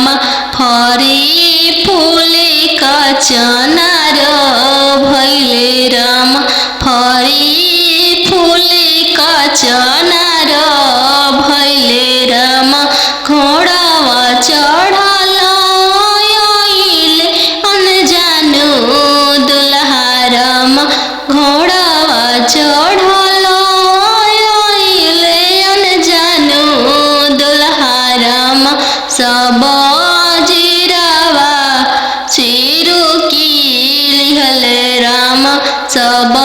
राम फरे फूले का चनार भैले राम फरे फूले का चनार भैले राम घोड़ावा चढ़ल आइले अनजानो दुल्हा राम घोड़ावा चढ़ल आइले अनजानो दुल्हा राम सब जीरावा चिरू की लिहले राम सब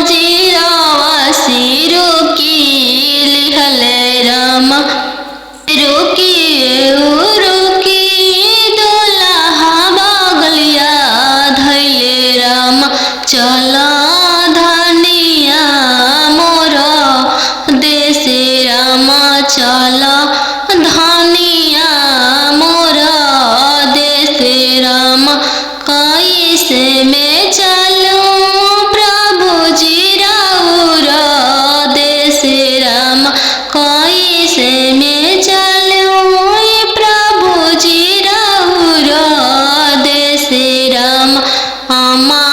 जीरावा सिरू की लिहले राम रुकी रुकी दुल्हा बगलिया धैले राम चल धनिया मोर देशे राम चल धनिया मोर देशे राम कैसे में चलूं प्रभु जी राउर देशे राम कैसे में चलूं प्रभु जी राउर देशे राम अम्मा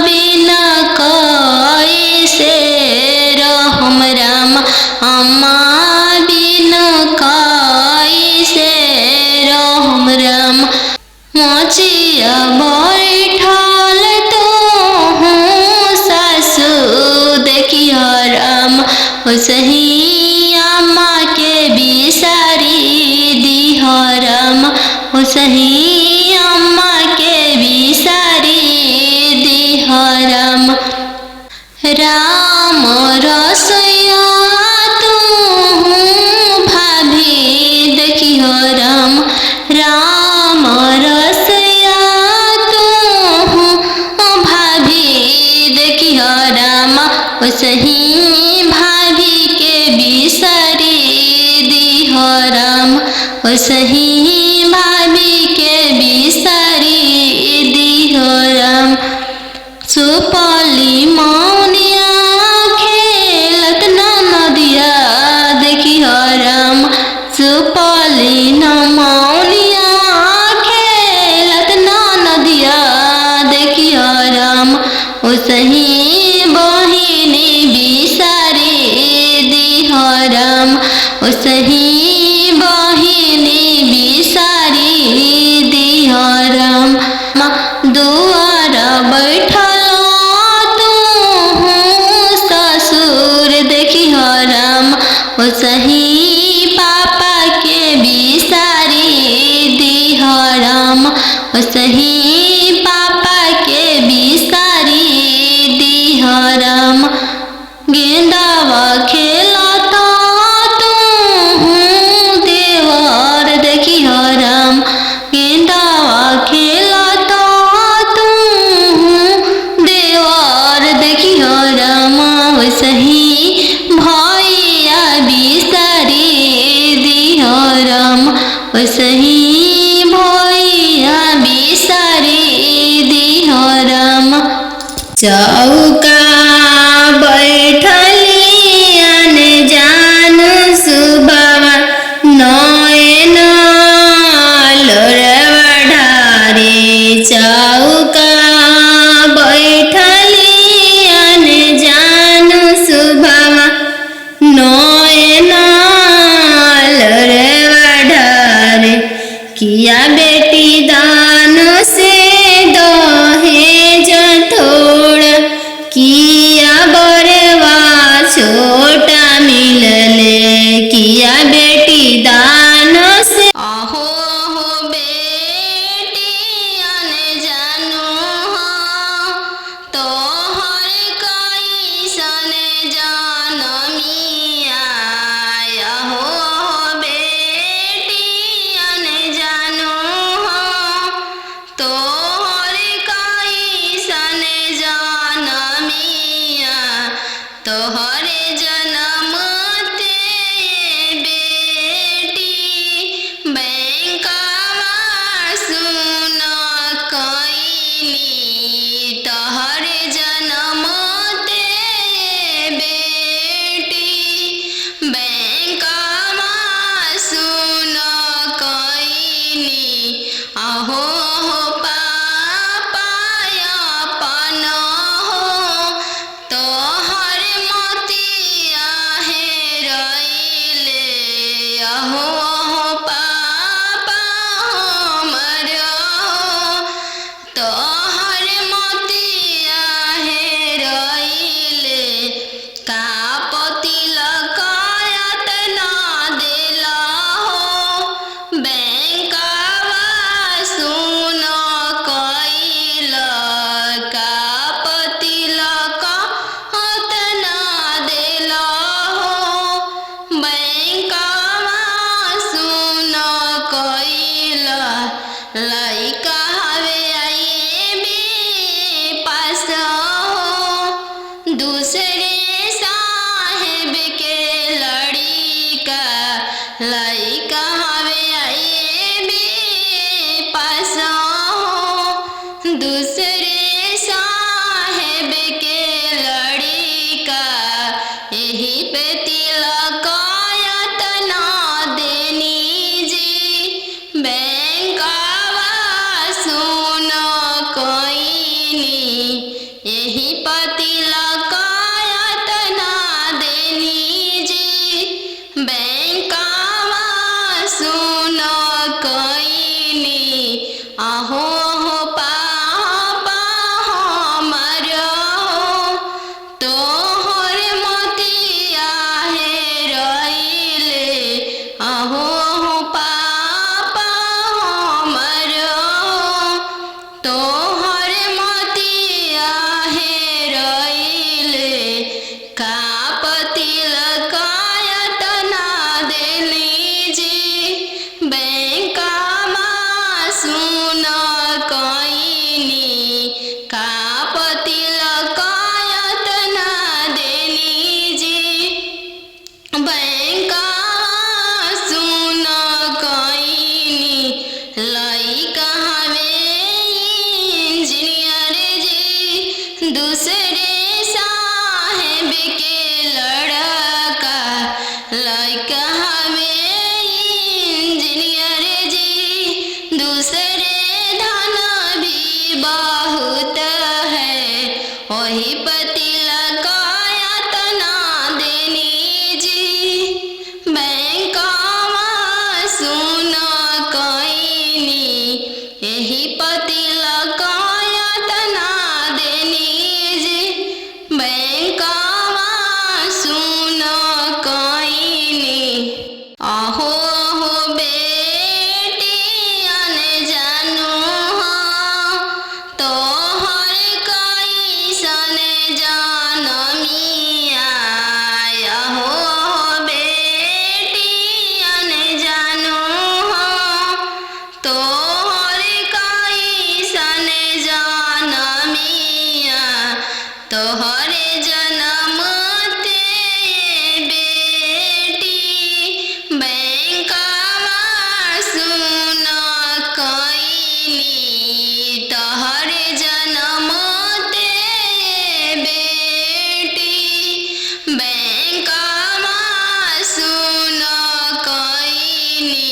बिना कैसे रहम राम अम्मा बिना कैसे रहम राम मोचिया बैठल तो हूँ सासू देखियो राम सही अम्मा के बिसारी दिह राम सही अम्मा के बिसारी दिह राम राम रसोइया तू भाभी देखियो राम राम रसोइया तू भाभी देखियो राम सही भाभी के बिसारी दिह राम सही भाभी के बिसारी दिह राम सुपली मौनिया खेलत नदिया देखियो राम सुपली मौनिया खेलत नदिया देखियो राम सही बहिनी बिसारी दिह राम सही बहिनी बिसारी दिह राम दुआर बैठल तू ससुर देखियो राम सही पापा के बिसारी दिह राम सही पापा के बिसारी दिह राम गेंदावा खेलता तू देवर देखियो राम गेंदावा खेलता तू देवर देखियो राम सही भैया बिसारी दिह राम सही भैया बिसारी दिह राम चौका बैठली अनजान सुबवा नयन लोरवा ढारे चौका बैठली अनजान सुबवा नयन लोरवा ढारे किया बेटी दान से दहेज थोड़ा किया बड़वा छोटा मिलले किया बेटी दान से आहो हो बेटी अनजानो तो हर कैसन जनमिया हो बेटी अनजानो तो दूसरे साहेब के लड़का यही पे तिलकायत ना देनी जी। बैंकवा सुन कोइनी यही पे तिलकायत ना देनी जी। बैंकवा सुन कोइनी आहो हो पापा हमरो तोहर मोतिया हेरइले। आहो हो पापा हमरो तोहर मोतिया हेरइले। का तिलकायत ना देली जी। बैंकवा सुन कोइनी का तिलकायत ना देली जी। बैंकवा सुन कोइनी लइका हवे इंजीनियर जी। दूसरे साहेब के लड़का लइका हवे इंजीनियर जी। दूसरे धन भी बहुत है वही पे तिलकायत ना देनी जी। बैंकवा सुन कोइनी यही पे तिलकायत ना देनी जी। बैंकवा सुन कोइनी आहो हो बेटियन जानू हो तोहर कैसन जनमिया। आहो हो बेटियन जानू हो तोहर कैसन जनमिया। तोहरे जन्म ते बेटी बैंकवा सुन कोइनी तोहरे जन्म ते बेटी बैंकवा सुन कोइनी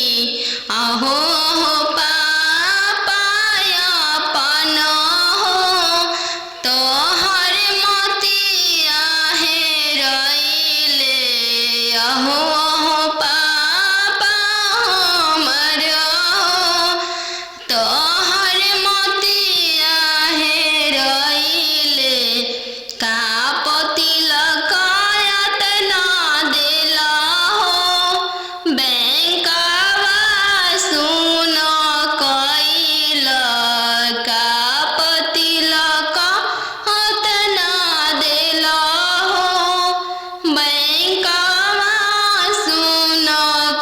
आहो हो पापा अपन हो तोहर मोतिया हेरइले। आहो हो पापा हमरो तोहर मोतिया हेरइले। का तिलकायत ना देला हो बैंकवा सुन कोइल। का तिलकायत ना देला हो बैंकवा सुन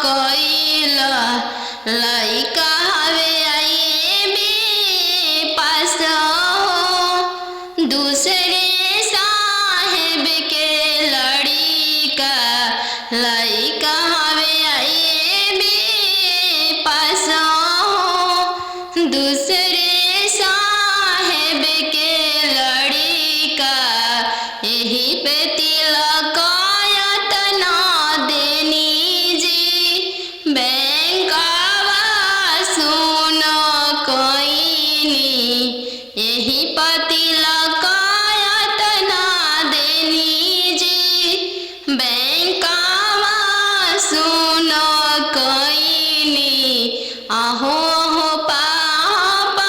कोइल। लइका हवे IAB पास हो दूसरे साहेब के लड़का लइका हवे IAB पास हो दूसरे साहेब के लड़का यही पे तिलकायत ना देनी जी। बैंकवा सुन कोइनी यही पे तिलकायत ना देनी जी। बैंकवा सुन कोइनी आहो हो पापा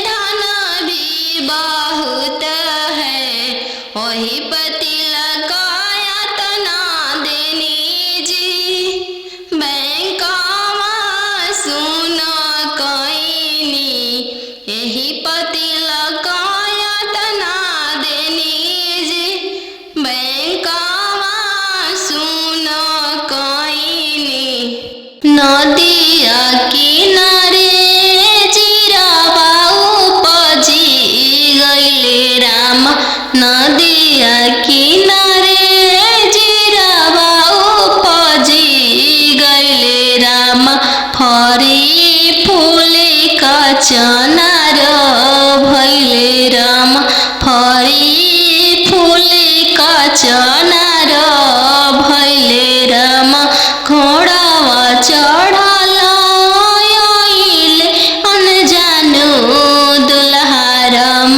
धन भी बहुत है, वही पतिला काया तना देनी जी। बैंकवा सुन कईनी, यही पतिला काया तना देनी जी। बैंकवा सुन कईनी। नदिया किनारे जीरावा उपजी गइले राम, नदिया किनारे जीरावा उपजी गइले राम। फरी फूले का चनार भइले राम, फरी फूले का चनार भइले राम। घोड़ावा चढ़ल आइले अनजानु दुल्हा राम,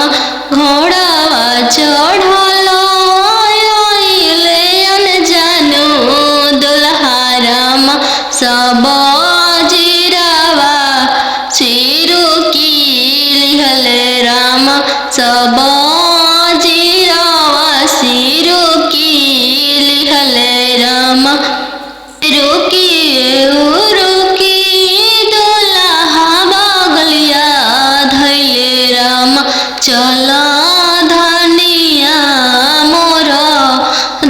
घोड़ावा चढ़ल आइले अनजानु दुल्हा राम। सब जीरावा चिरुकी लिहले राम, सब जीरावा सिरुकी लिहले राम। रुकी दुल्हा बगलिया धैले राम, चल धनिया मोर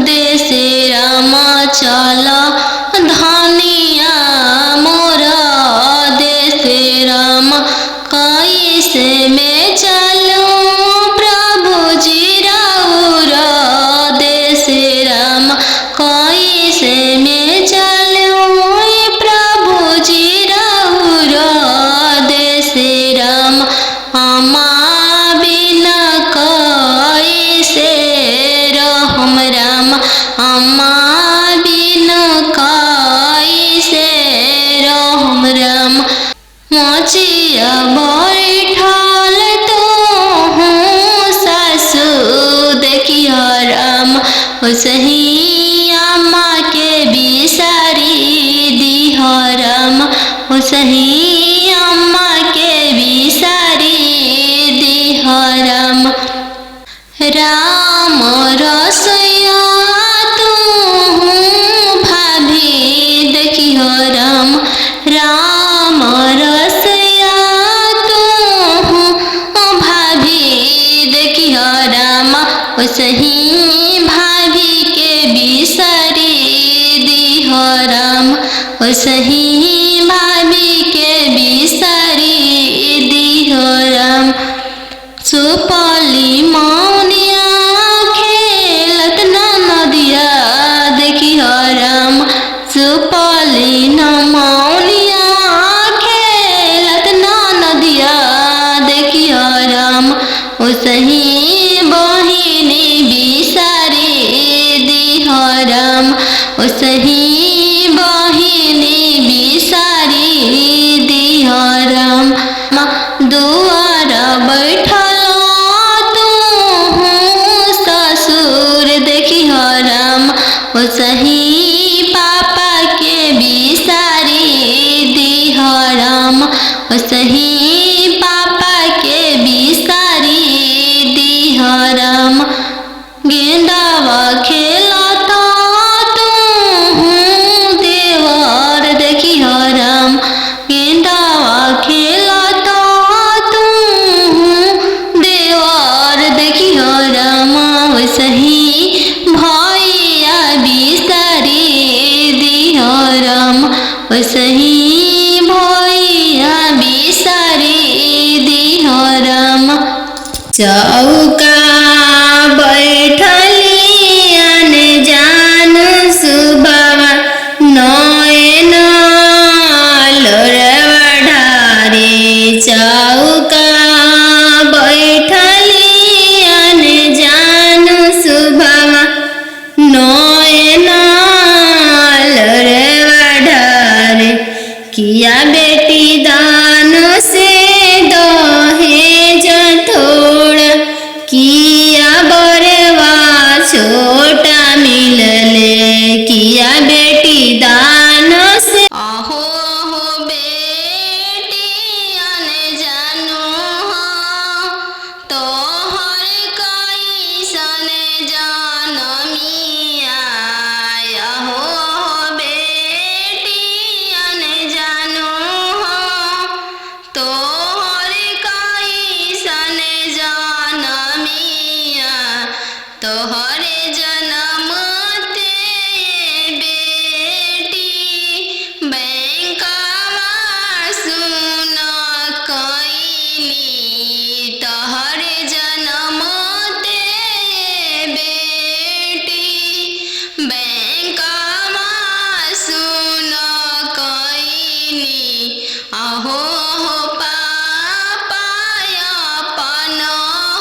देशे राम, चल धनिया मोर देशे राम। कैसे में चलूं प्रभु जी राउर देशे राम, कैसे में चलूं प्रभु जी राउर देशे राम। अम्मा बिना कैसे रहम राम, अम्मा बिना कैसे रहम राम। मोचिया बैठल तोहूँ सासु देखिया राम, ओसही अम्मा के बिसारी दिह राम, ओसही अम्मा के बिसारी दिह राम। राम रसोइया तोहूँ भाभी देखिह राम, राम रसोइया तोहूँ भाभी देखिह राम, ओसही भाभी के बिसारी दिह राम, ओसही भाभी के बिसारी दिह राम। सुपली मौनिया खेलत ना नदिया देखिह राम, सुपली न मौनिया खेलत ना नदिया देखिह राम। ओसही बहिनी बिसारी दिह राम, ओसही बहिनी बिसारी दिह राम। दुआर बैठल तोहूँ ससुर देखिह राम, ओसही पापा के बिसारी दिह राम, ओसही पापा के बिसारी दिह राम। गेंदावा खेलत तोहूँ देवर देखिह राम, गेंदावा खेलत तोहूँ देवर देखिह राम, ओसही भैया बिसारी दिह राम, ओसही भैया बिसारी दिह राम। चौका बैठली अनजान सुबवा, नयन लोरवा ढारे। चौका बैठली अनजान सुबवा, नयन लोरवा ढारे। किया बेटी दान से दहेज थोड़ा, की न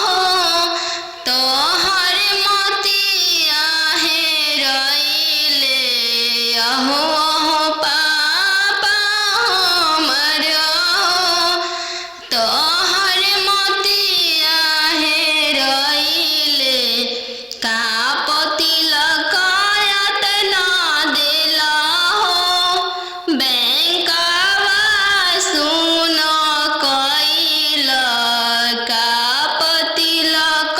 हो तोहर मोतिया हेराइले अहो पापा हमर तोहर मोतिया हेराइले का तिलक यातना देला हो बैंकवा सुन कइल का तिलक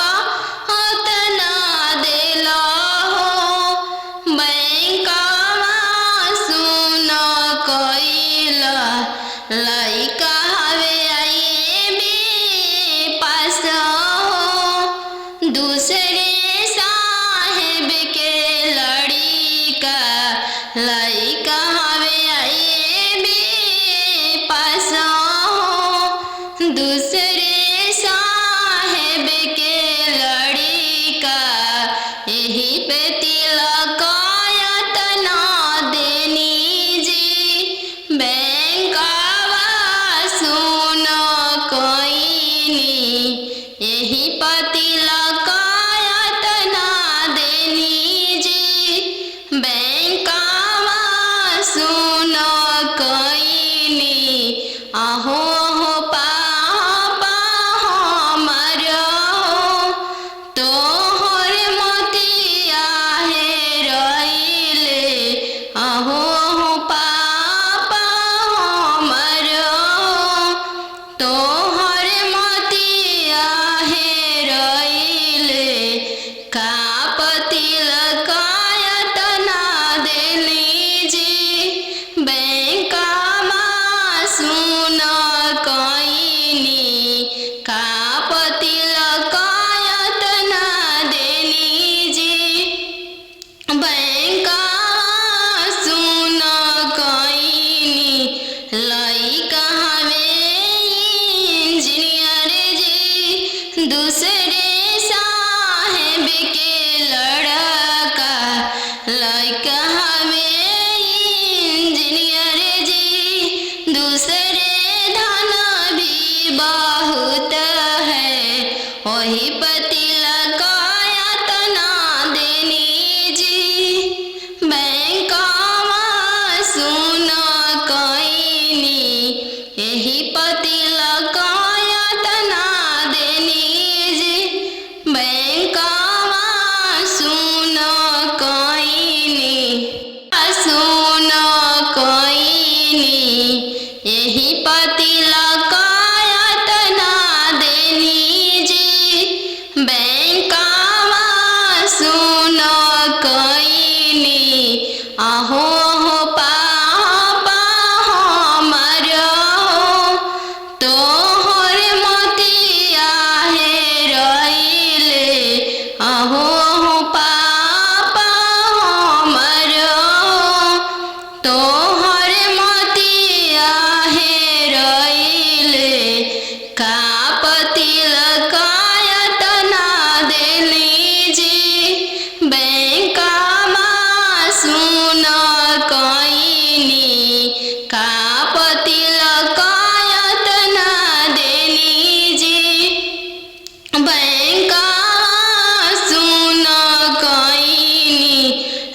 यातना देला हो बैंकवा सुन कइल लइका हवे आईबी पास हो दूसरे साहेब के लड़िका लइका हवे आईबी पास हो दूसरे साहेब के लड़िका यही पे तिलक यातना देनी जी बैंकवा सुन कइनी यही पर तिलक यातना देनी जी बैंकवा सुन कइनी अहो पापा हमर तोहर मोतिया हेराइले अहो पापा हमर तोहर मोतिया हेराइले का तिलक यातना देली जी बैंकवा सुन कइनी का तिलक यातना देली जी बैंकवा सुन कइनी लइका हवे इंजीनियर जी दूसरे साहेब के लड़का लइका हवे इंजीनियर जी दूसरे धन भी बहुत है वही पर तिलक यातना देनी जी बैंकवा सुन कइनी यही पर तिलक यातना देनी जी बैंकवा सुन कइनी सुन कइनी यही पर तिलक यातना देनी जी बैंकवा सुन कइनी अहो पापा हमर तोहर मोतिया हेराइले अहो पापा हमर तोहर मोतिया हेराइले का तिलक यातना देली जी बैंकवा सुन कइनी का तिलक यातना देली जी बैंकवा सुन कइनी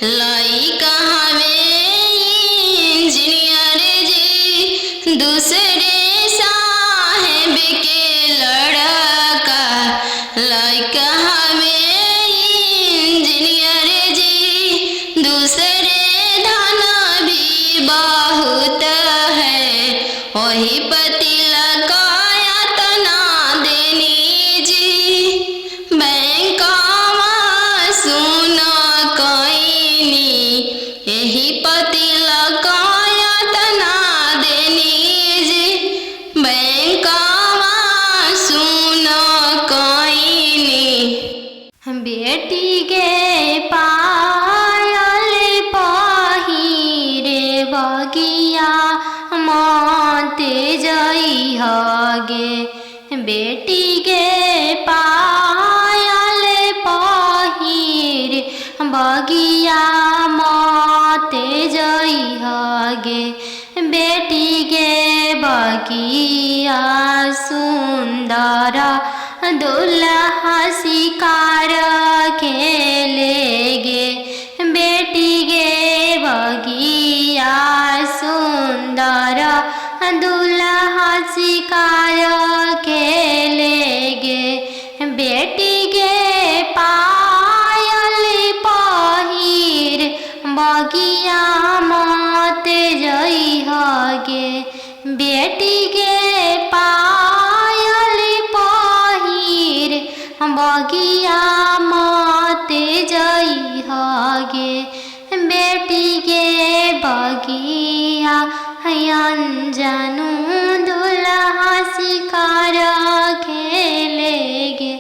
लइका हवे इंजीनियर जी दूसरे साहेब के लड़का लइका हवे इंजीनियर जी दूसरे धन भी बहुत है वही पर तिलक यातना देनी जी बैंकवा सुन कइनी यही पर तिलक यातना देनी जी बैंकवा सुन कइनी बेटी के पायल पहिरे बगिया माते जइहगे बेटी के पायल पहिरे बगिया माते जइहगे बेटी के बगिया सुंदर दुल्हा शिकार खेले गे बेटी गे बगिया सुंदर दुल्हा शिकार खेले गे बेटी गे पायल पहिर बगिया मत जइह गे बेटी गे पायल पहिर बगिया मत जइह गे बेटी गे बगिया अनजानु दुल्हा शिकार खेले गे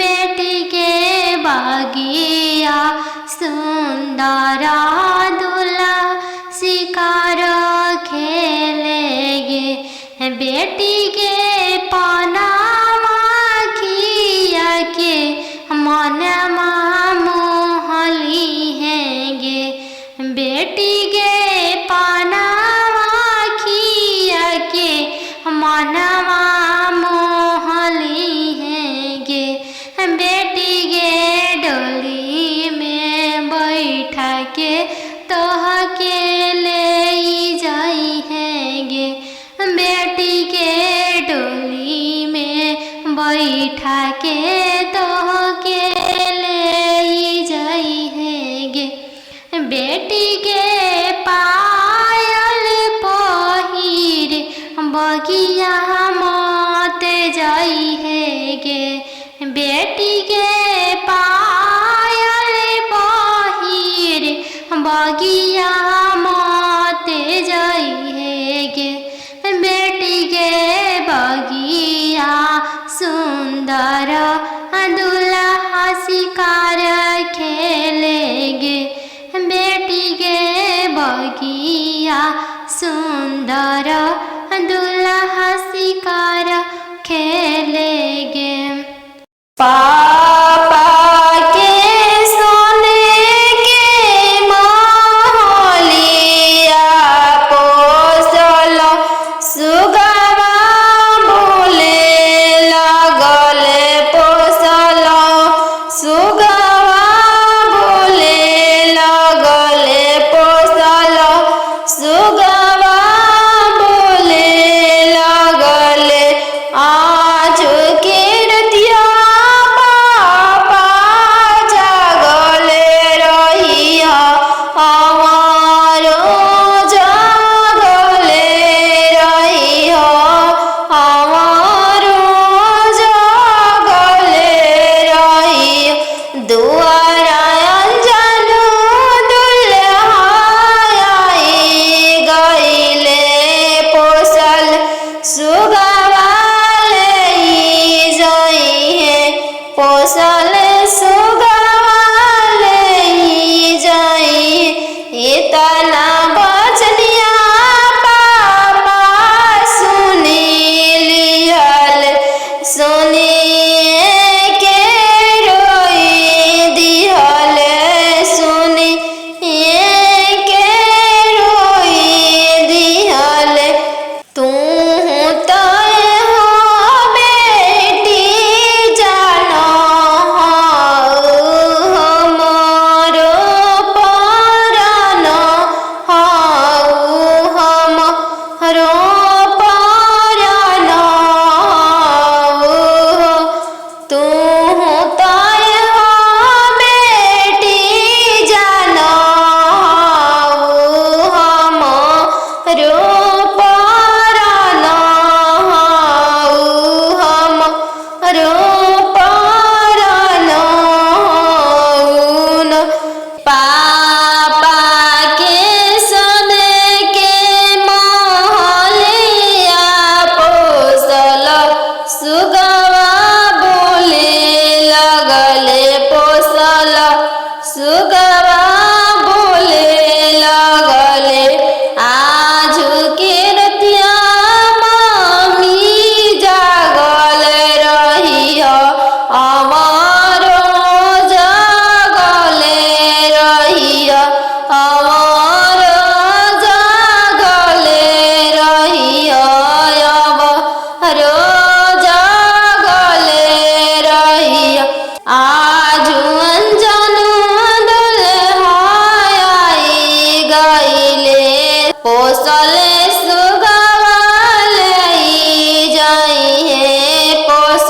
बेटी गे बगिया सुंदर दुल्हा शिकार खेले गे बेटी गे पनामा खिया के मनमा मोहली है गे बेटी गे पनामा खिया के मनमा मोहली है गे बेटी गे डोली में बैठा के तोह के ले जाई है गे बेटी के डोली में बैठा के तोह के ले जाई है गे बेटी के पायल पहिर बगिया मत जाई है गे बेटी के पायल पहिर बगिया मत जाई है गे बेटी के बगिया सुंदर दुल्हा शिकार खेले गे बेटी के बगिया सुंदर दुल्हा शिकार खेले गे पापा के सोने के महलिया पोसल सुगवा बोले लगल पोसल सुगवा बोले लगल पोसल सुगवा बोले लगल आज के रतिया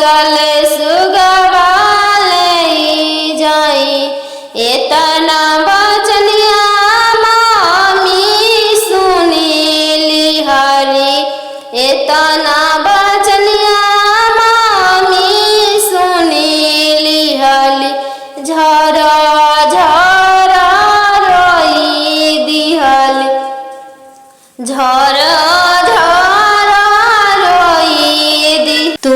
कौशल सुगवा ले जाई एतना बचनिया मामी सुनीली हरी एतना बचनिया मामी सुनीली हली झरा झरा रोई दिहली झरा झरा रोई दी तू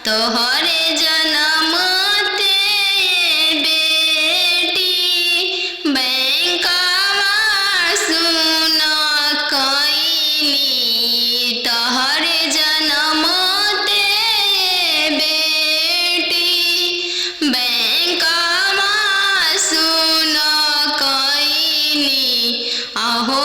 तोहरे जन्म ते बेटी बैंकवा सुन कईनी तोहरे जन्म ते बेटी बैंकवा सुन कईनी अहो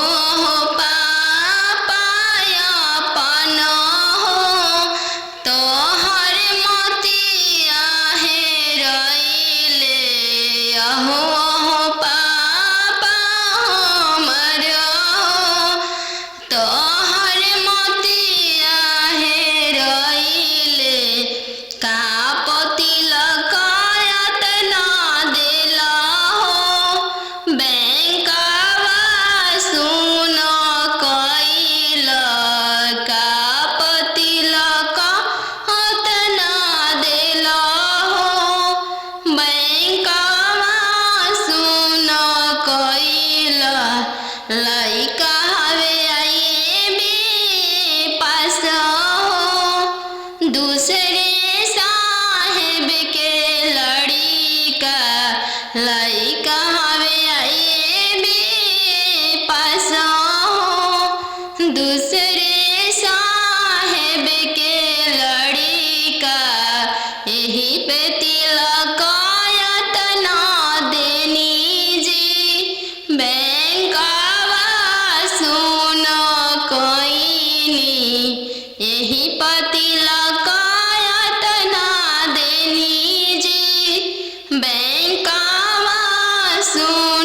लइका हवे आए बे पास हो दूसरे साहेब के लड़िका लइका हवे आए बे पास हो दूसरे साहेब के लड़िका यही पे तिलक यातना देनी जी यही तिलक यातना देनी जी बैंकवा सुन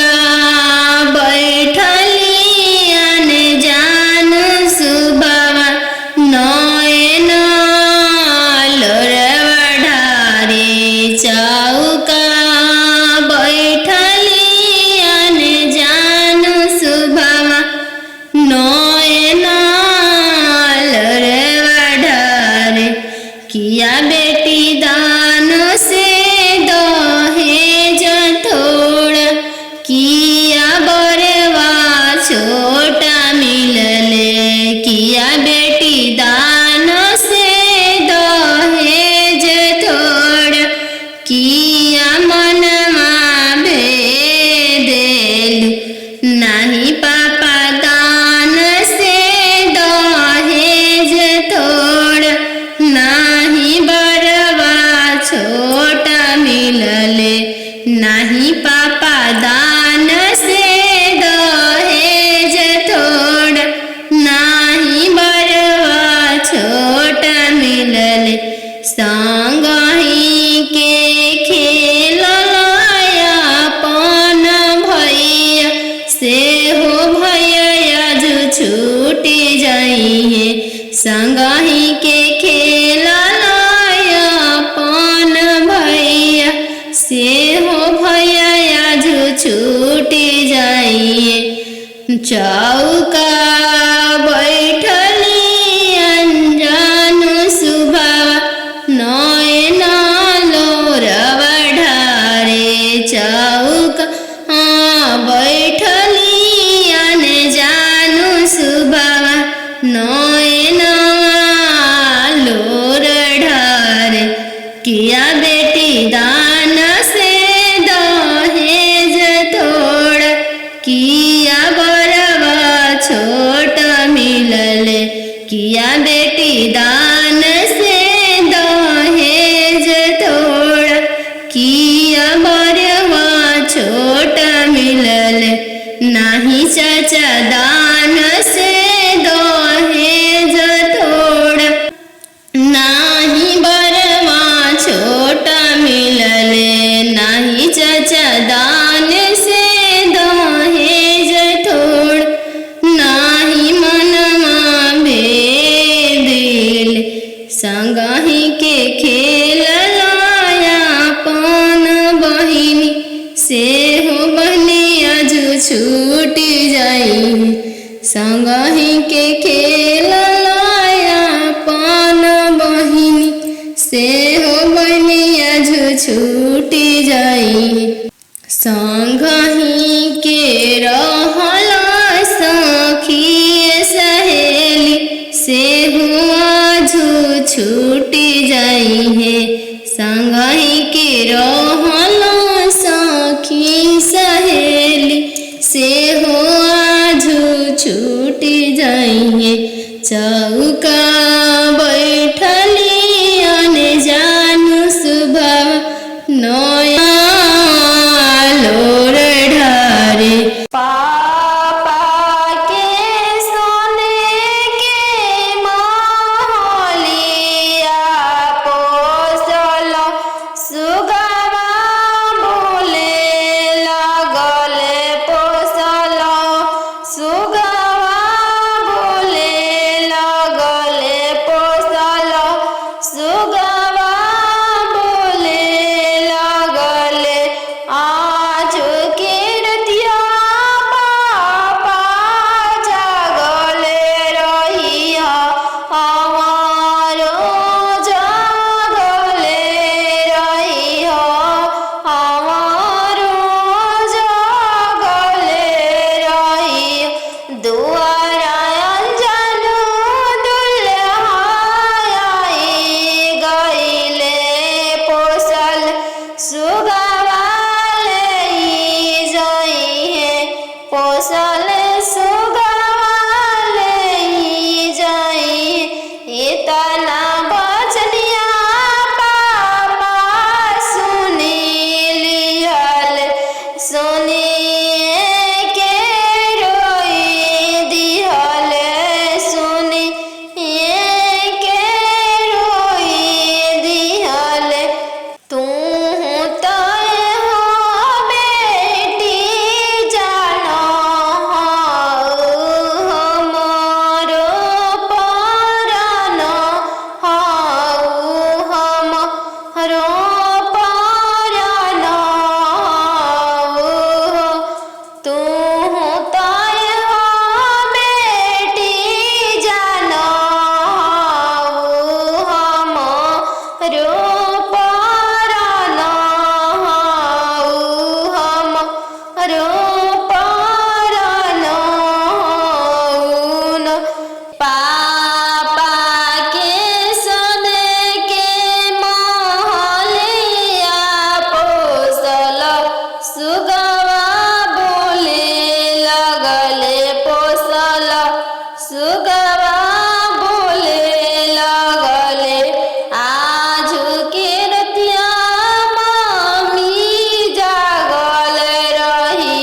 चौका बैठली अने जान सुबावा नयन लोरवा ढारे चौका बैठली अने जान सुबावा नयन लोरवा ढारे किया बेटी दान से दहेज थोड़ा किया बरवा छोटा मिलले किया बेटी दान से दहेज थोड़ा किया मनमा भेदेल नहीं पापा दान से दहेज थोड़ा नहीं बरवा छोटा मिलले नहीं पापा दान से दहेज थोड़ा नहीं बरवा छोटा मिलले संगही के खेलया अपन भैया से हो भैया जो छूटी जाइए संगही के खेलया अपन भैया से हो भैया जो छूटी जाइए चौका बैठली अनजान सुबावा नयन लोरवा ढारे चौका बैठली अनजान सुबावा नयन लोर ढारे किया बेटी दान से दहेज थोड़ा किया बरवा छोटा मिलले किया बेटी दान से दहेज थोड़ा किया बरवा छोटा मिलले नहीं चाचा दान से दहेज थोड़ा नहीं बरवा छोटा मिलले नहीं चाचा दान से दहेज थोड़ा नहीं मनमा भेदिल संगही के खेलया अपन बहिनी से हो बहनिया जो छूटी जाई संगही के खेलया अपन बहिनी से हो बहनिया जो छूटी जाई संगही के रहला सखी सहेली से हुआ जो छूटी जाई है संगही के रहला सखी सहेली से हुआ जो छूटी जाई है चौका बैठली अने जानू सुबह नया लोर ढारे पापा के सोने के महलिया पोसल सुगवा बोले लगले पोसल सुगवा बोले लग तू तय हो बेटी जानो हम रूप हम रूप पापा के सने के महलिया पोसल सुगवा बोले लगले पोसल सुगवा बोले लगले आज के रतिया मामी जागल रही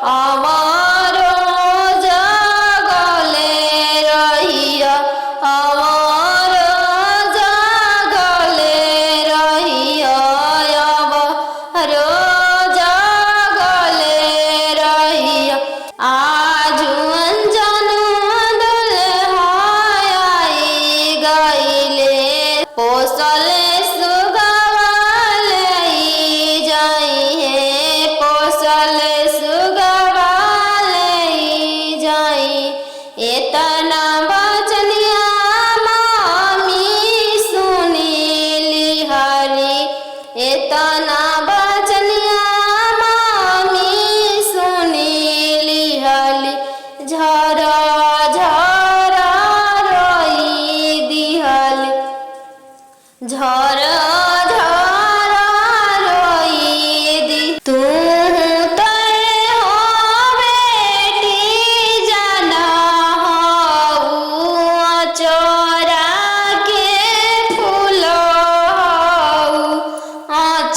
हमारो जागले रही हमारो जागले रही हमारो जागले रही आज अंजन दुल्हाई गईले पोसले सुगवाले जाई है पोसले सुगवाले जाई एतना बचनिया मामी सुनीली हरी एतना बचनिया मामी सुनीली हली झरा झरा रोई दिहली झरा झरा रोई दी तू तय हो बेटी जाना चोरा के फूल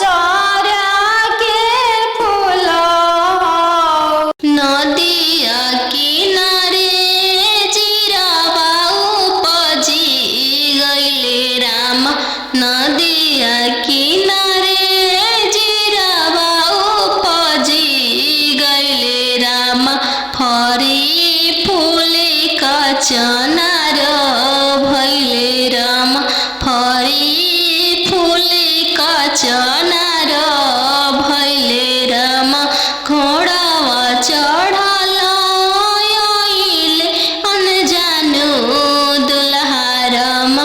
चोरा के फूल नदिया किनारे जीरावा उपजी गईले राम नदिया किनारे जीरावा उपजी गईले राम फरी फूले का चनार भैले राम फरी फूले का चनार भैले राम घोड़ावा चढ़ल आइले अनजानु दुल्हा राम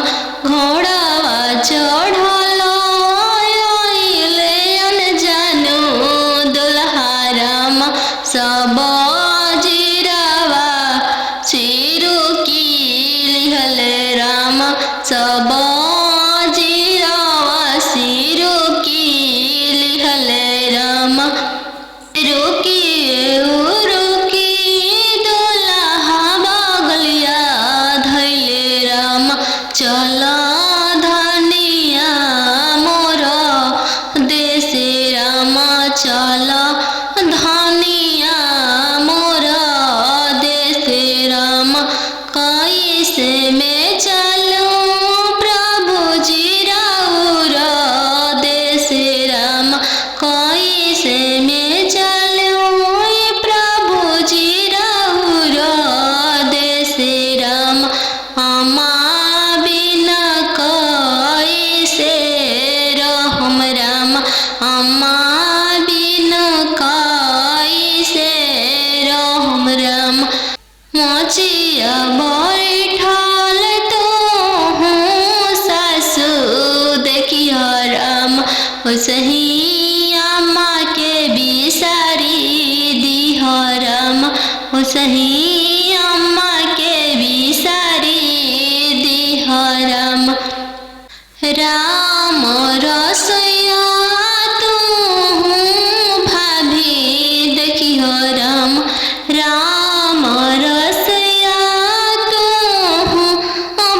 घोड़ावा चढ़ल आइले अनजानु दुल्हा राम सब जीरावा चिरू की लिहले राम सब जीरावा सिरू की लिहले राम रुकी रुकी दुल्हा बगलिया धैले राम चल धनिया मोर देशे राम चल धनिया मोर देशे राम कैसे में चलूं प्रभु जी राउर देशे राम कैसे में चलूं प्रभु जी राउर देशे राम अमा बिना कैसे रहम राम अमा बिना कैसे रहम राम मोचिया बैठल तो सासु देखिया राम सही अम्मा के बिसारी दिह राम सही अम्मा के बिसारी दिह राम राम रसोया तू भाभी देखिह राम राम रसोया तू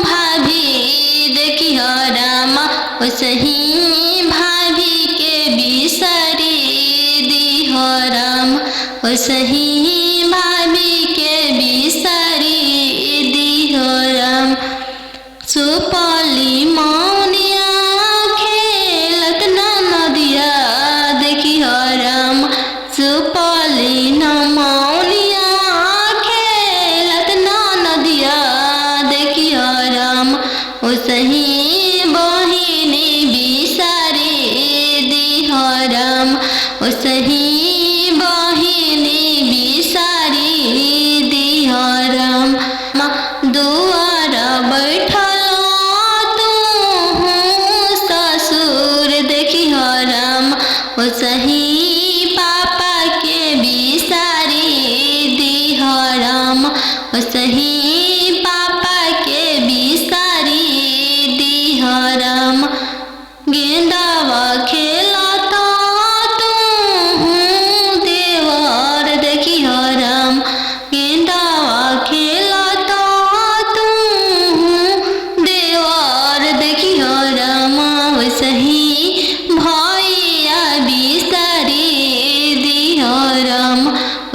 भाभी देखिह राम सही भाभी के बिसारी दिह राम सही भाभी के बिसारी दिह राम सुपली मौनिया खेलत नदिया देखिह राम सुपली न मौनिया खेलत नदिया देखिह राम सही बहिनी बिसारी दिह राम सही बहिनी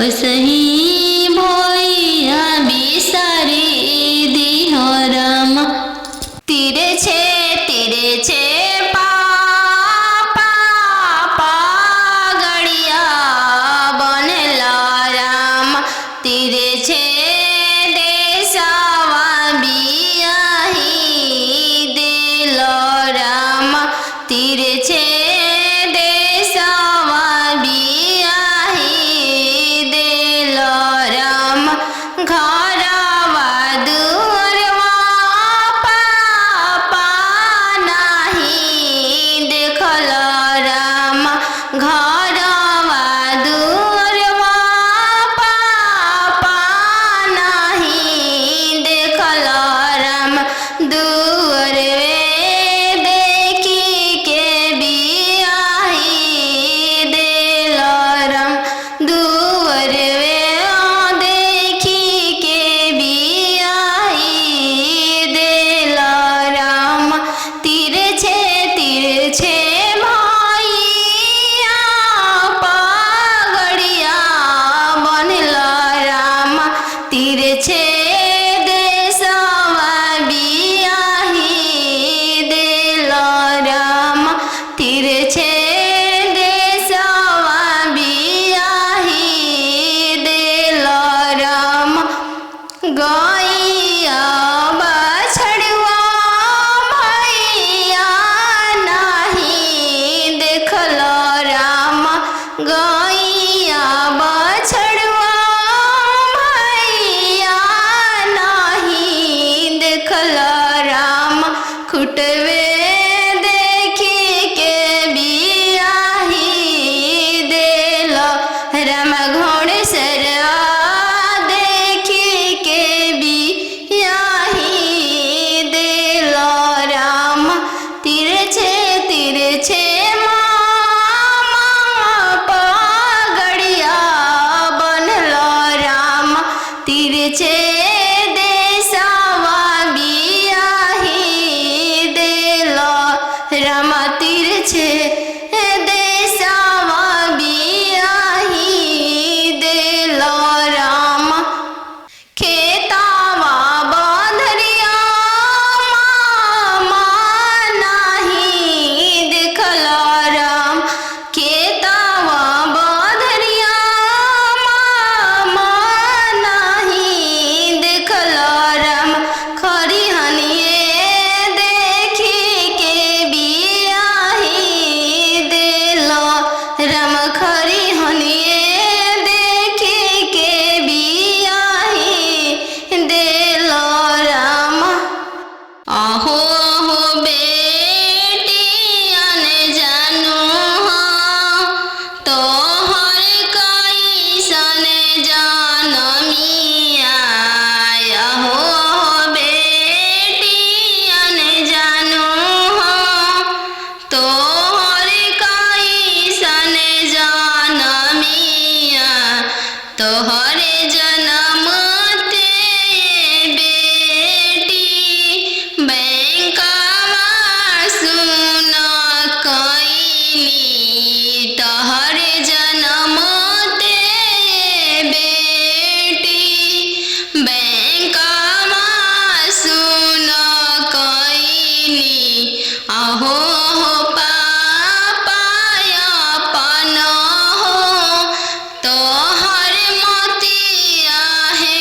ओसही भैया बिसारी दिह राम। तीरे छे पापा गड़िया बनेला राम। तीरे छे देशवा बियाही दिल राम। तीरे छे देशवा बियाही दिल राम। घरवा दुअरवा पापा नाही देखल राम। घरवा दुअरवा पापा नाही देखल राम। दुअरवे देखी के बियाही दिल राम। दुअरवे देखी के बियाही दिल राम। तीरे छे भैया पगड़िया बनल राम। तीरे छे देशवा बियाही दिल राम। तीरे छे देशवा बियाही दिल राम। गैया बछड़ुआ भैया नाही देखल राम। गैया बछड़ुआ भैया नाही देखल राम। खुटवे देखी के बियाही दिल राम। घोड़सरवा देखी के बियाही दिल राम। तीरे छे मामा पगड़िया बनल राम। तीरे छे देशवा बियाही दिल राम। तीरे छे देशवा बियाही दिल राम। खेतावा बंधरिया मामा नाही देखल राम। खेतावा बंधरिया मामा नाही देखल राम। खरिहनिए देखी के बियाही दिल राम। खरिहनिए देखी के बियाही दिल राम। आहो बेटियन जानू तोहर कैसन जनमिया। आहो बेटियन जानू तोहर कैसन जनमिया। तोहर जनम ते बेटी बैंकवा सुन कैली। तोहर जनम ते बेटी बैंकवा सुन कैली। आहो पापा अपन हो तोहर मोतिया है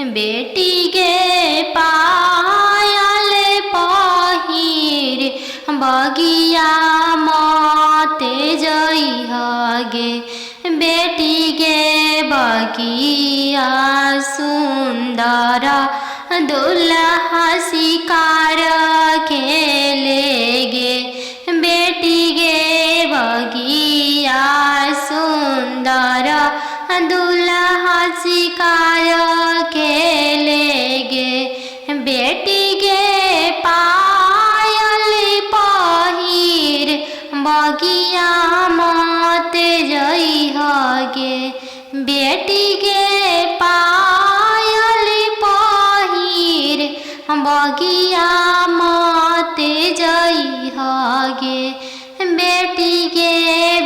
बेटी गे पायल पहिर बगिया मते जइह गे बेटी गे बगिया सुंदर दुल्हा शिकार खेले गे बेटी गे बगिया सुंदर दुल्हा शिकार खेले गे बेटी गे पायल पहिर बगिया मते जइह गे बेटी गे पायल पहिर बगिया मते जइह गे बेटी गे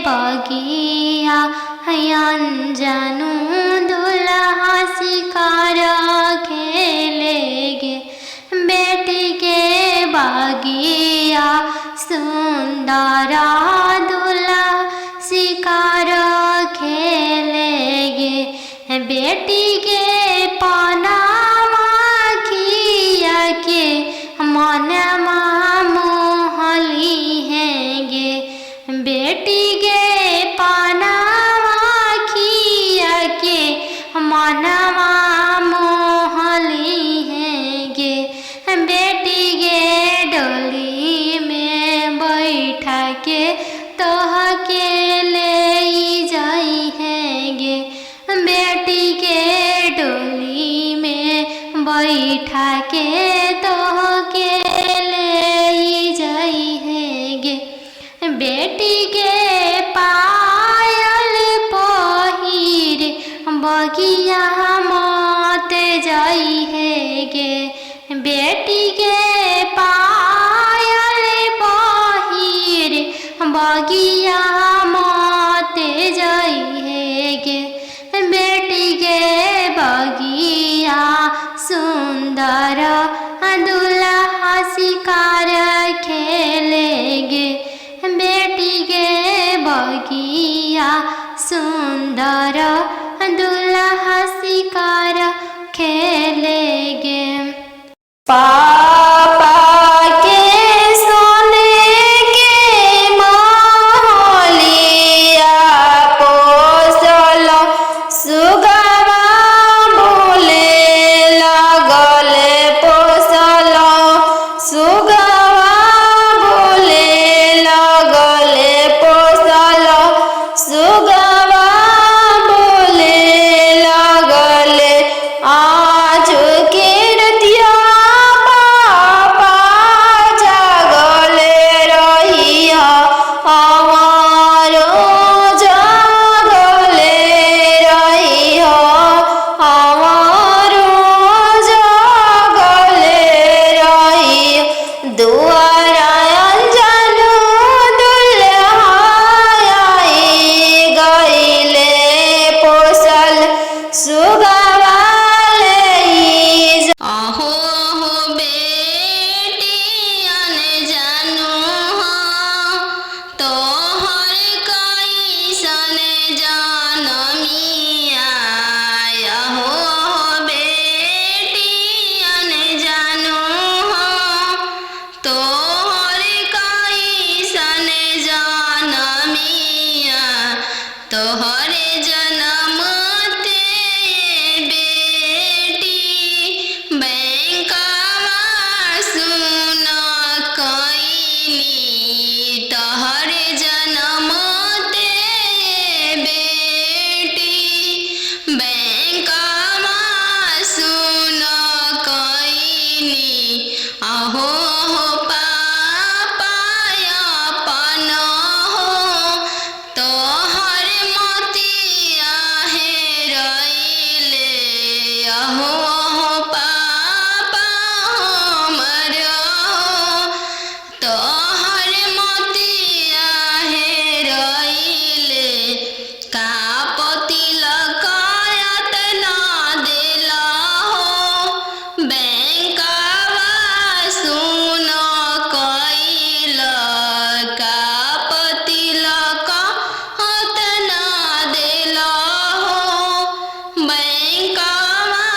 बगिया अनजानु दुल्हा शिकार खेले गे बेटी गे बगिया सुंदर दुल्हा शिकार खेले गे बेटी गे पनामा खिया के मनमा मोहली है गे बेटी गे पनामा खिया के मनवा मोहली है गे बेटी गे डोली में बैठा के तोह के ले जाई है गे बेटी के डोली में बैठा के तोह के ले जाई है गे बेटी के पायल पहिर बगिया मते जाई है गे बेटी के पायल पहिर बगिया मते जाई है गे बेटी के बगिया सुंदर दुल्हा शिकार खेले गे बेटी के बगिया सुंदर दुल्हा शिकार खेले गे पापा के सोने के महलिया पोसल सुगवा बोले लगले पोसल सुगवा बोले लगले पोसल सुगवा बोले लगले आज के रतिया पापा जागले रहिया हमारो जागले रहिया हमारो जागले रहिया दुआरा अनजानु दुल्हा आई गइले पोसल सुगवा आहो हो बेटी अनजानु तोहर कैसन जनमिया आहो हो बेटी अनजानु तोहर कैसन जनमिया तोहर जनम ते बेटी बैंकवा सुन कैनी तोहर जनम ते बेटी बैंकवा सुन कैनी आहो हो पापा अपन हो तोहर मोतिया हेरैले आहो हो पापा हमर तोहर मोतिया हेरैले का पतिलक एतना देला हो बैंकवा सुन कैल का पतिलक एतना देला हो बैंकवा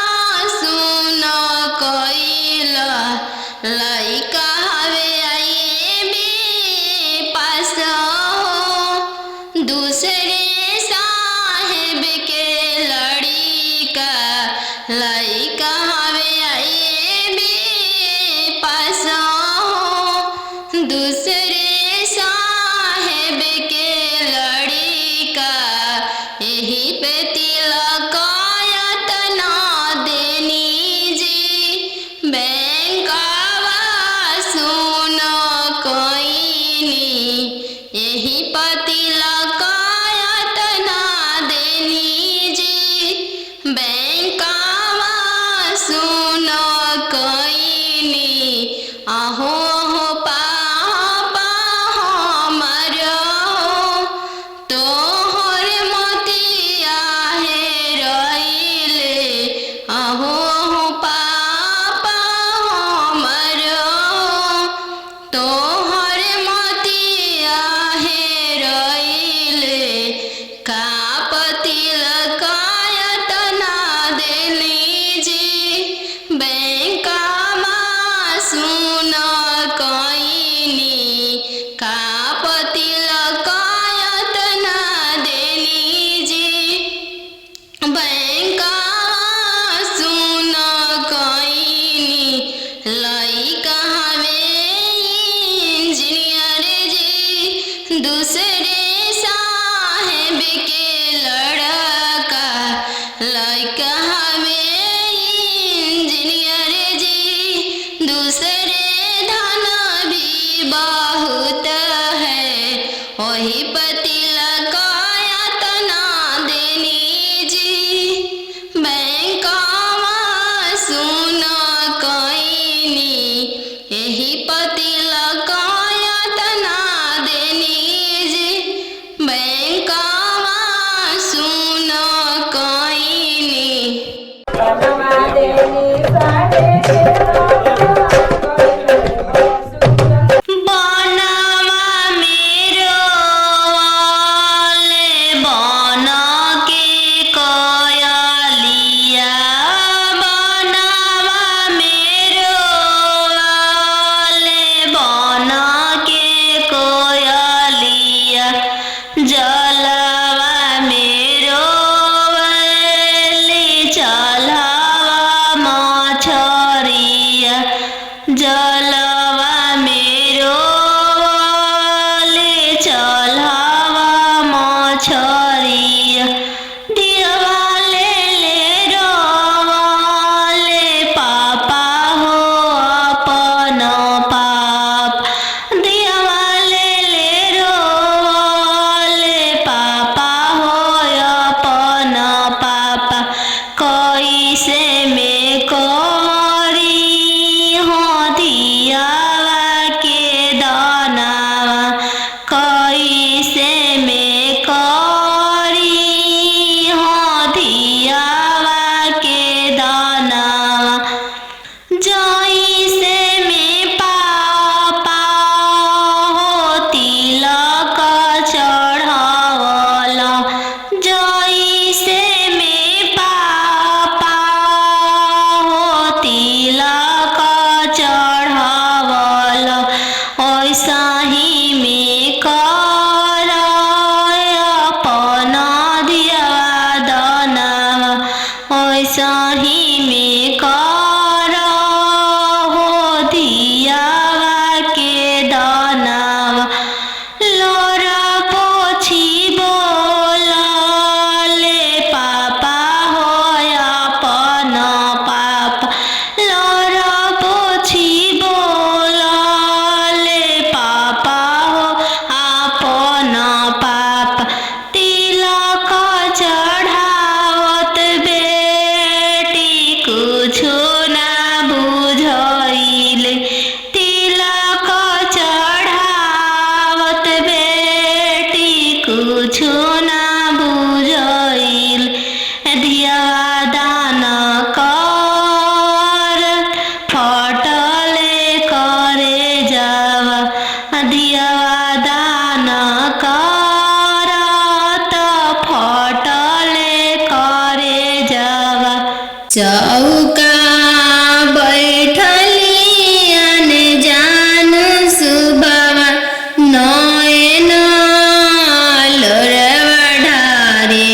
चढ़ावल ओइसा ही में कर अपन दियावा दानवा ओइसा ही में कर हो दियावा के दानवा लोरा पोछी बोलले पापा हो अपन पापा लोरा पोछी बोलले पापा हो अपन पापा तिलक चढ़ावत बेटी कुछु ना बुझइले तिलक चढ़ावत बेटी कुछु ना बुझइल दियावा दान कर फटले करे जावा दियावा दान कर त फटले करे जावा चौका बैठली अनजान सुबवा नयन लोरवा ढारे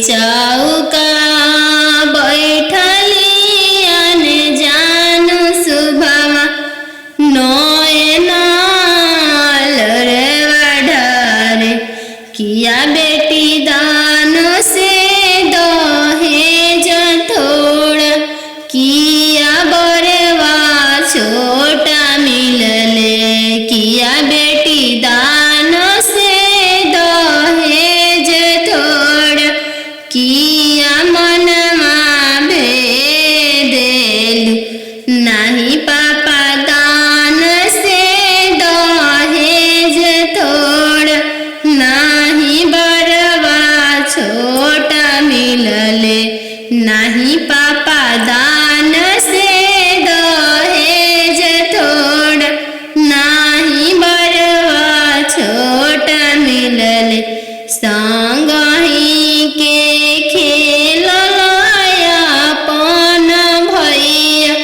चौका बैठली अनजान सुबवा नयन लोरवा ढारे किया बेटी दान से दहेज थोड़ा किया बरवा छोटा मिलले किया बेटी दान से दहेज थोड़ा किया मनमा भेदेलु नहीं पापा दान से दहेज थोड़ा नहीं बरवा छोटा मिलले नहीं पापा दान से दहेज थोड़ा नहीं बरवा छोटा मिलले संगही के खेललाया अपन भैया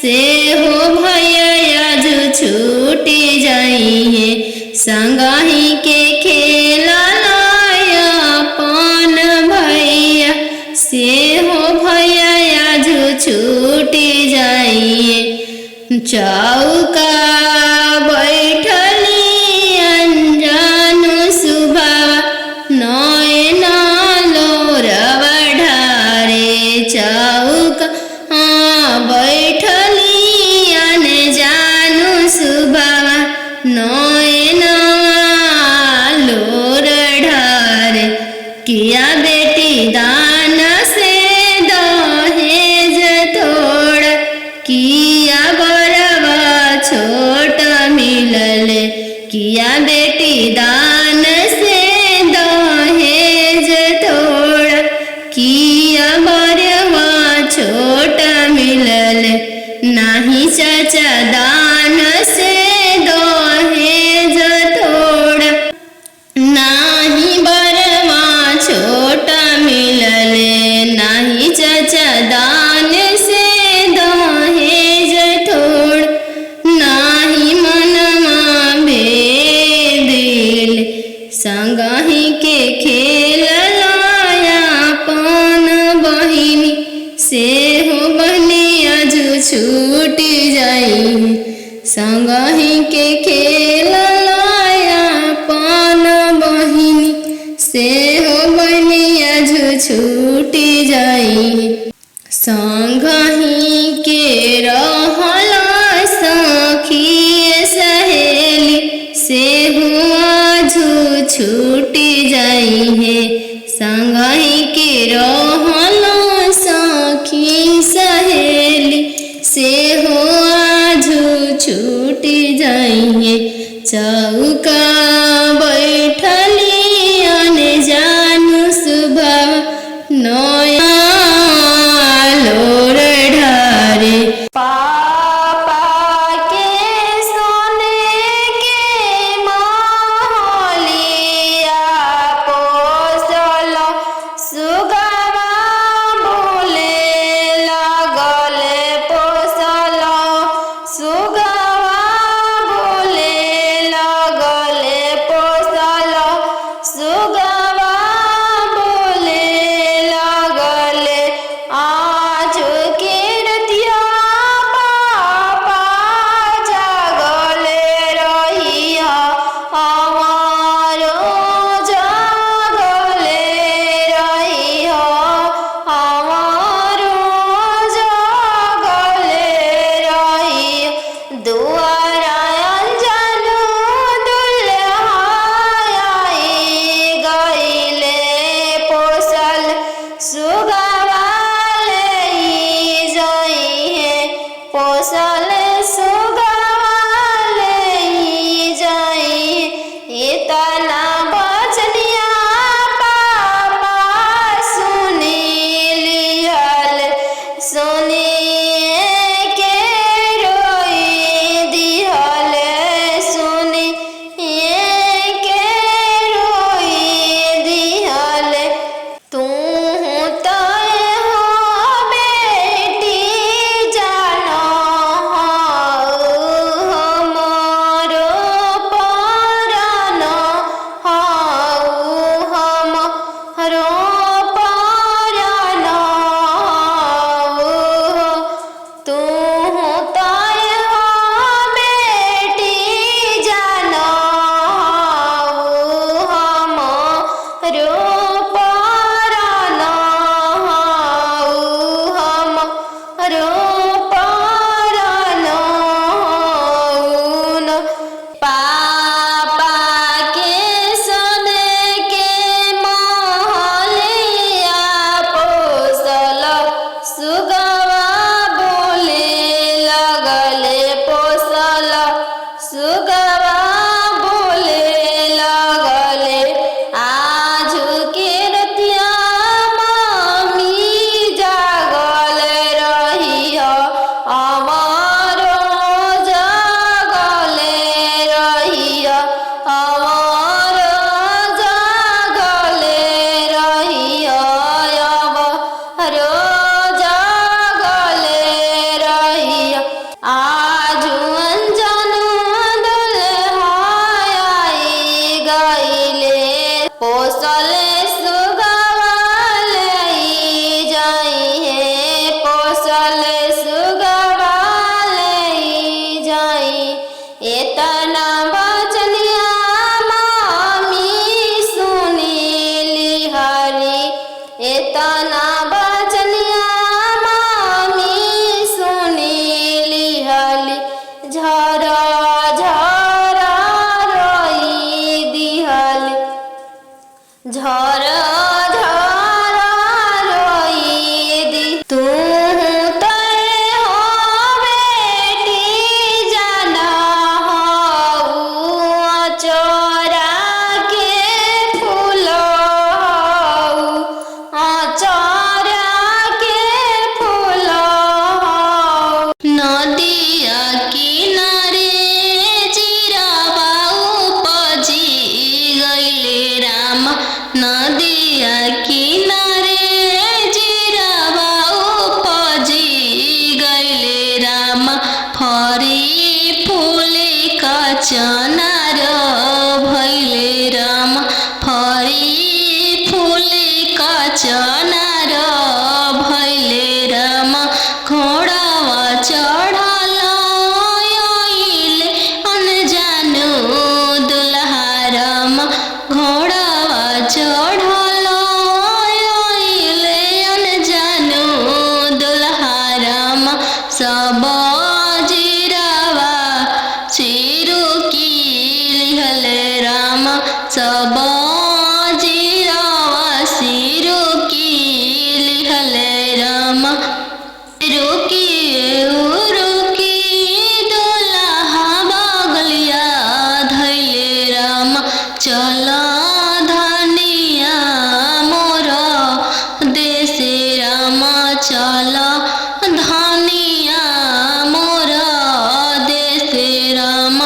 से हो भैया जो छूटी जाइए संगही के खेललाया अपन भैया से हो भैया जो छूटी जाइए चौका बैठली अनजान सुबवा नयन लोरवा ढारे चौका बैठली अनजान सुबवा नयन लोर ढारे किया बेटी दान से दहेज थोड़ा किया बरवा छोटा मिलले किया बेटी दान से दहेज थोड़ा किया बरवा छोटा मिलले नहीं चाचा दान से दहेज थोड़ा नहीं बरवा छोटा मिलले नहीं चाचा दान से दहेज थोड़ा नहीं मनमा भेदिल संगही के खेललाया अपन बहिनी से हो बहनिया जो छूटी जाई संगही के खेललाया अपन बहिनी से हो बहनिया जो छूटी जाई संगही के रहला सखी सहेली से हुआ जो छूटी जाई है संगही के रहला सखी सहेली से हुआ जो छूटी जाई है चौका बैठली अनजान सुबवा नया लोर ढारे पापा के सोने के महलिया पोसल सुगवा बोले लगले पोसल सुग पोसल सुगवाले जाई इतना बचनिया पापा सुनी लिहल सुनिए के रोई दिहल सुनिए के रोई दिहल तू तय हो बेटी जानो हमरो परानो हमरो परानो तू तय हो बेटी जानो हमरो परानो हमरो परानो पापा के सोने के महलिया पोसल सुगवा बोले लगले पोसल सुगवा बोले लगले आज के रतिया मम्मी जागल रही अमरो जागल रही अमरो जागल रही अमरो जागल रही आज अंजन दुल्हाई गईले पोसल सुगवाले जाई है पोसल सुगवाले जाई इतना बचनिया मामी सुनी लिहरी इतना बचनिया मामी सुनी लिहली झरा झरा रोई दिहली झरा झरा रोई दी तू तय हो बेटी जाना चोरा के फूल चोरा के फूल नदिया किनारे जीरावा उपजी गईले राम नदिया किनारे जीरावा उपजी गईले राम फरी फूले का चनार भैले राम फरी फूले का चनार भैले राम घोड़ावा चढ़ल आइले अनजानो दुल्हा राम घोड़ावा चढ़ल आइले अनजानो दुल्हा राम सब जीरावा चिरू की लिहल राम सब जीरावा सिरू की लिहल राम रुकी रुकी दुल्हा बगलिया धैले राम चल धनिया मोर देशे राम चल धनिया मोर देशे राम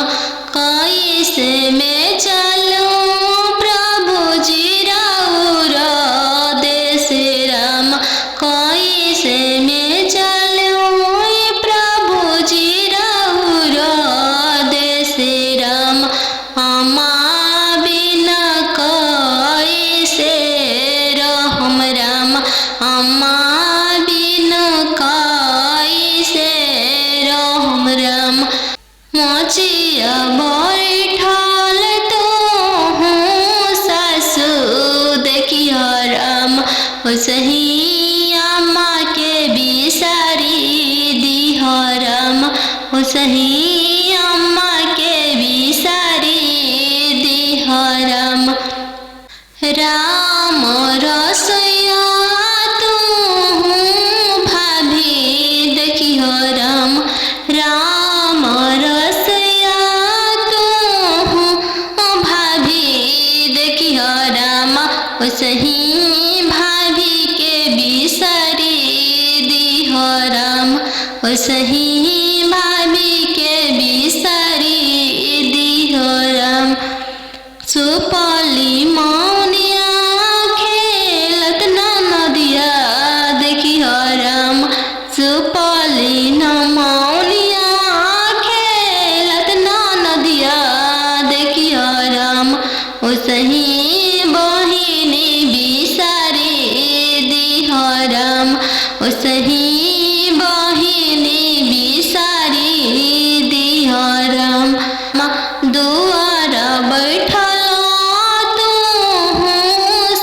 कैसे में चलूं प्रभु जी राउर देशे राम कैसे में चलूं प्रभु जी राउर देशे राम अम्मा बिना कैसे रहम राम अम्मा बिना कैसे रहम राम मोचिया बैठल तो हूँ सासू देखिया राम सही अम्मा के बिसारी दिह राम सही अम्मा के बिसारी दिह राम राम रसोइया तू भाभी देखियो राम ओसही भाभी के बिसारी दिहो राम। सुपली मौनिया खेलत ना नदिया देखी हो राम। सुपली न मौनिया खेलत ना नदिया देखी हो राम। ओसही बहिनी बिसारी दिहो राम। ओसही बहिनी बिसारी दिहो राम। दुआर बैठल तू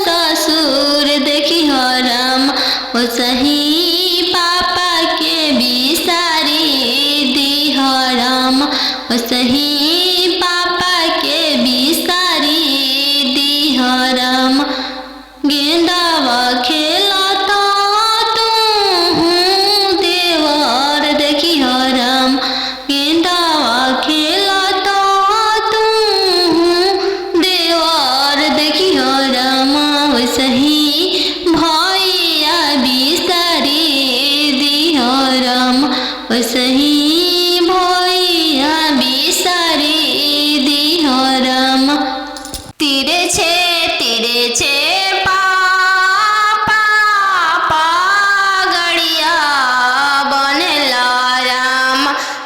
ससुर देखी हो राम। ओसही पापा के बिसारी दिहो राम। ओसही पापा के बिसारी दिहो राम। गेंदावा खेलता तू देवर देखी हो राम। गेंदावा खेलता तू देवर देखी हो राम। ओसही भैया बिसारी दिहो राम। ओसही भैया बिसारी दिहो राम। तीरे छे पापा पागड़िया बनेला राम।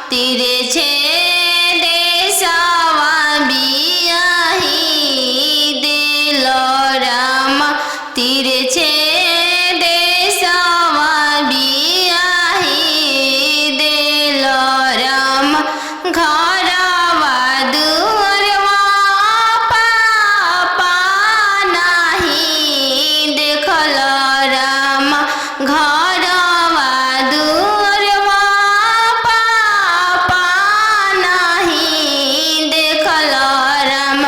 तीरे छे देशवा बियाही देलो राम। तीरे छे देशवा बियाही देलो राम। घरवा दुअरवा पापा नाही देखल राम। घरवा दुअरवा पापा नाही देखल राम।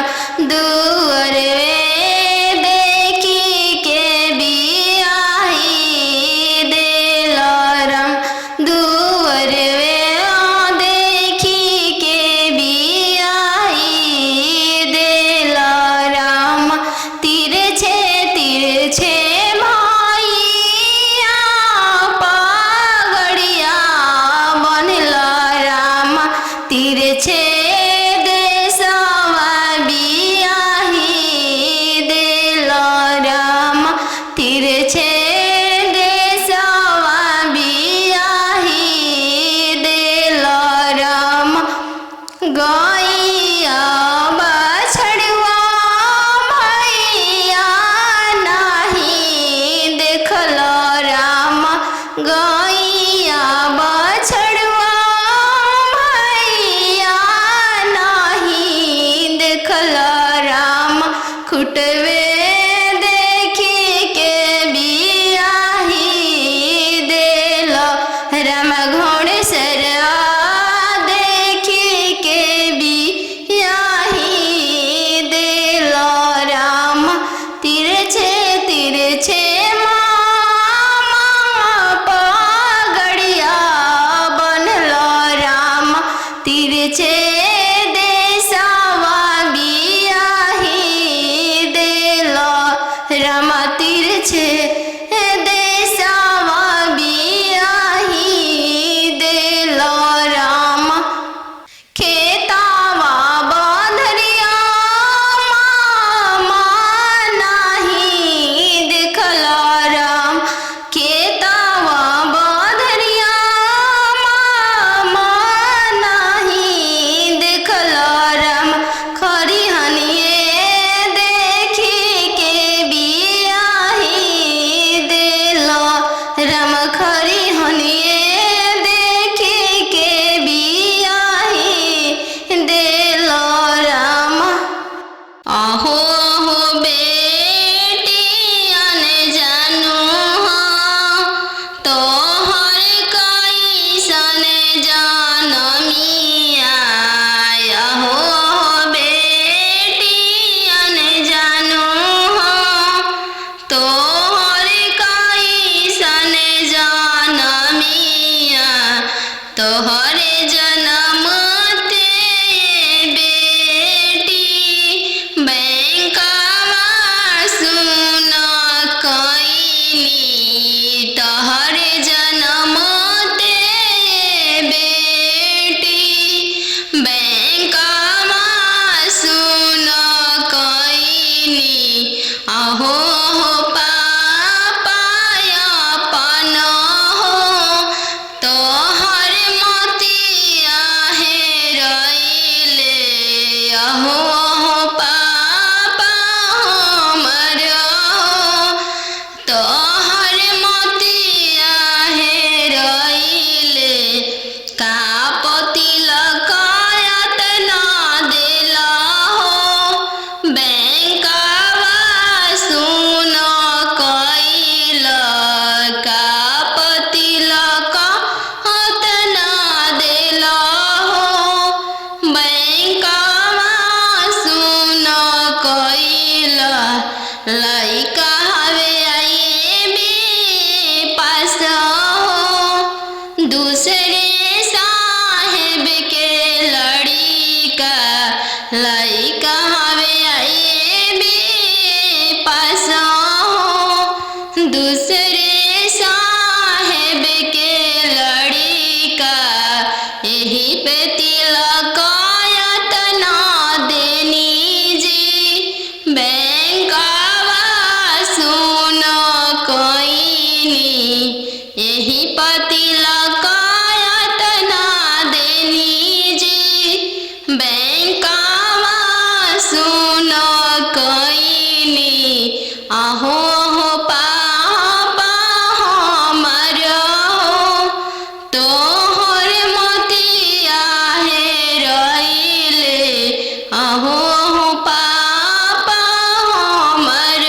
दुअरवे देखी के बियाही देलो राम। दुअरवे देखी के बियाही देलो राम। तीरे छे भैया पागड़िया बनेला राम। तीरे छे देशवा बियाही देलो राम। तीरे छे देशवा बियाही देलो राम। गैया बछड़ुआ भैया नाही देखल राम। गैया बछड़ुआ भैया नाही देखल राम। खुटवे देखी के बियाही देलो राम। घोड़सरवा देखी के बियाही देलो राम। तीरे छे मामा पागड़िया बनलो राम। तीरे छे देशवा बियाही देलो राम। तीरे छे देशवा बियाही देलो राम। खेतावा बंधरिया मामा नाही देखल राम। खेतावा बंधरिया मामा नाही देखल राम। खरिहनिए देखी के बियाही देलो राम। खरिहनिए देखी के बियाही देलो राम। आहो हो बेटियन जानू हो तोहर कैसन जनमिया। आहो हो बेटियन जानू हो तोहर कैसन जनमिया। तोहर जनम ते बेटी बैंकवा सुन कईनी। तोहर जनम ते रे साहेब के लड़िका लइका हवे आए बे पास हो दूसरे साहेब के लड़िका यही पे तिलक तना देनी जी बैंकवा सुन कोइनी यही तिलक तना देनी जी बैंकवा सुन कोइनी आहो हो पापा हमर तोहर मोतिया हे रइले आहो हो पापा हमर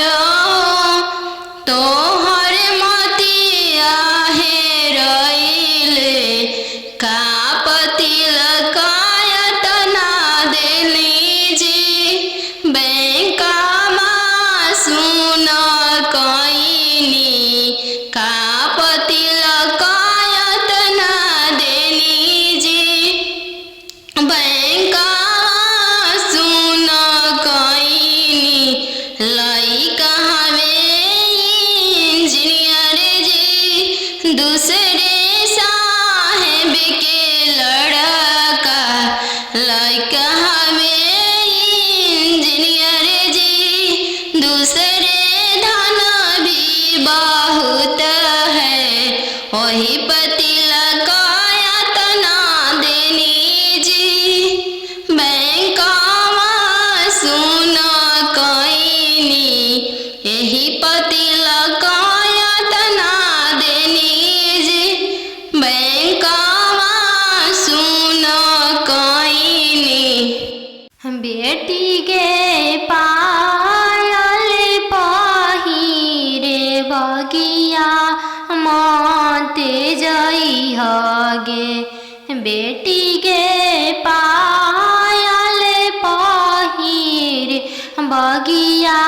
तोहर मोतिया हे रइले का तिलक तना देली जी बैंकवा सुन कोइनी का तिलक तना देली जी बैंकवा सुन कोइनी लइका हवे इंजीनियर जी दूसरे साहेब के लड़का लइका हवे इंजीनियर जी दूसरे धन भी बहुत है वही तिलक तना देनी जी बैंकवा सुन कोइनी यही तिलक तना देनी जी बैंकवा सुन कोइनी बेटी के पायल पहिरे बगिया माते जई हगे बेटी के पायल पहिरे बगिया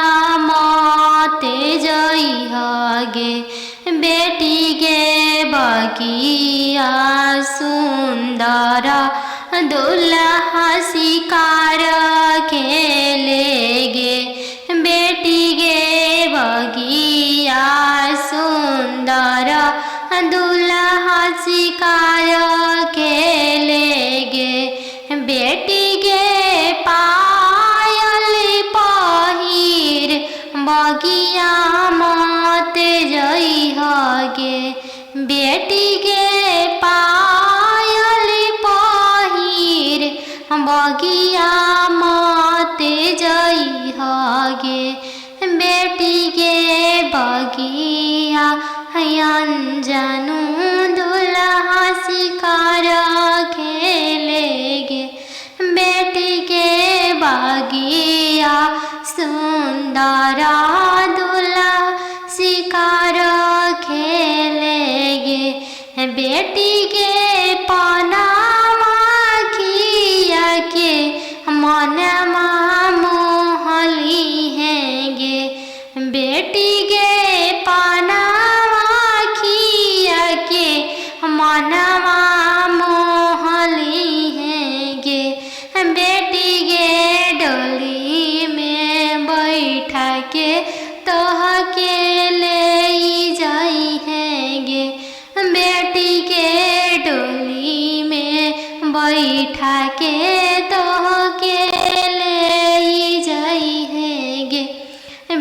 माते जई हगे बेटी के बगिया सुंदर दुल्हा शिकार खेलेगे बेटी के बगिया सुंदर दुल्हा शिकार खेलेगे बेटी के पायल पहिर बगिया मत जई हगे बेटी के पायल पहिर बगिया मत जई हगे बेटी के बगिया अनजानू दुल्हा शिकार खेलेगे बेटी के बगिया सुंदर दुल्हा शिकार खेलेगे बेटी के पनामा खिया के मनमा मोहली हैगे बेटी के पनामा खिया के मनवा मोहली हैगे बेटी के डोली में बैठा के तोह के ले जाई हैगे बेटी के डोली में बैठा के तोह के ले जाई हैगे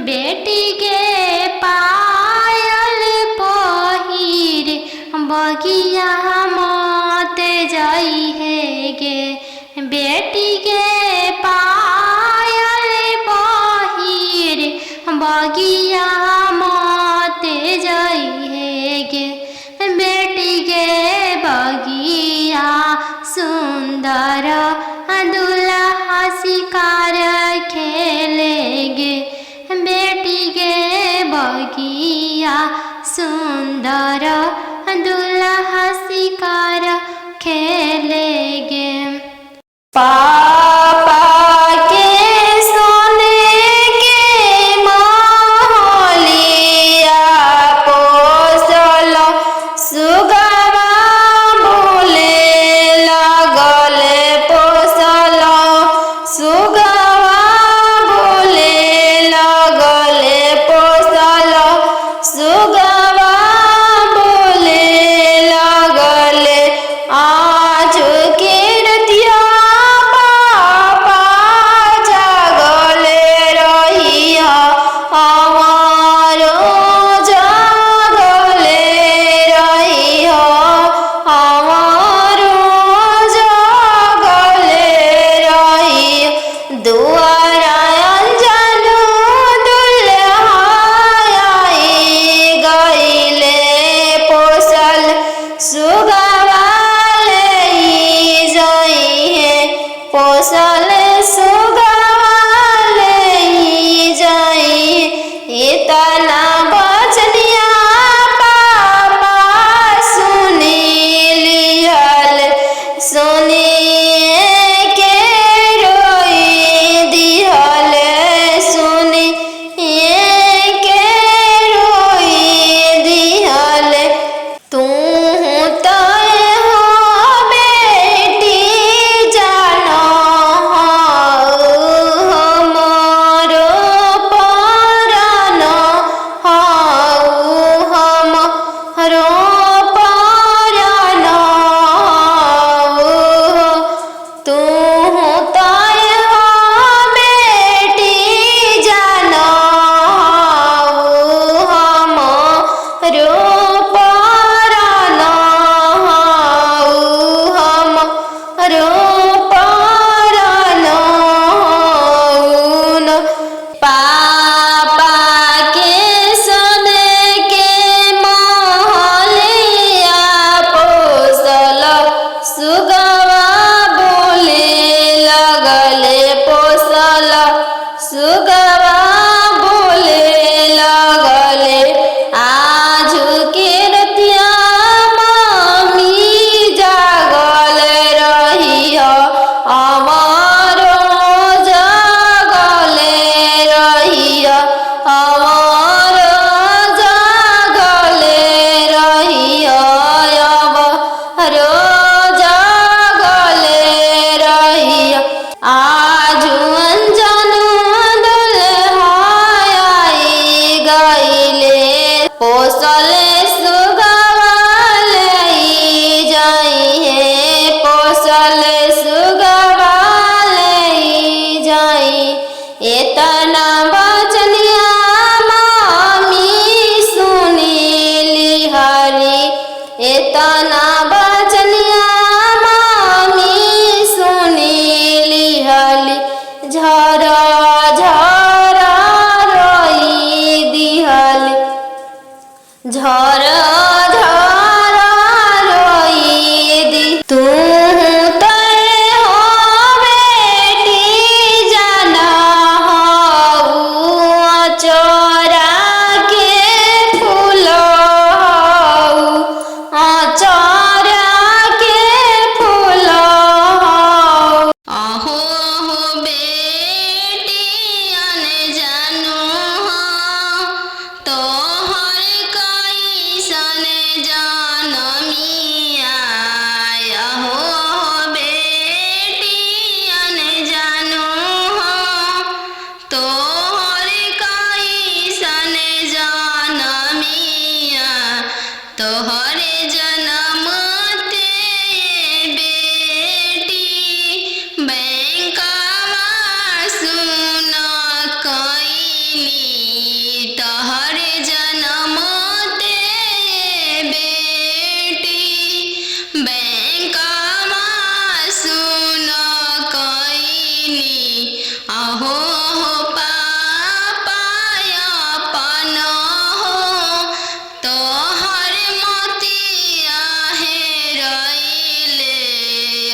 बेटी के पायल पहिर बगिया मत जाई हैगे बेटी के पायल पहिर बगिया मत जाई हैगे बेटी के बगिया सुंदर दुल्हा शिकार खेलेगे बेटी के बगिया सुंदर दुल्हा शिकार खेलेगे पापा के सोने के महलिया पोसल सुगवा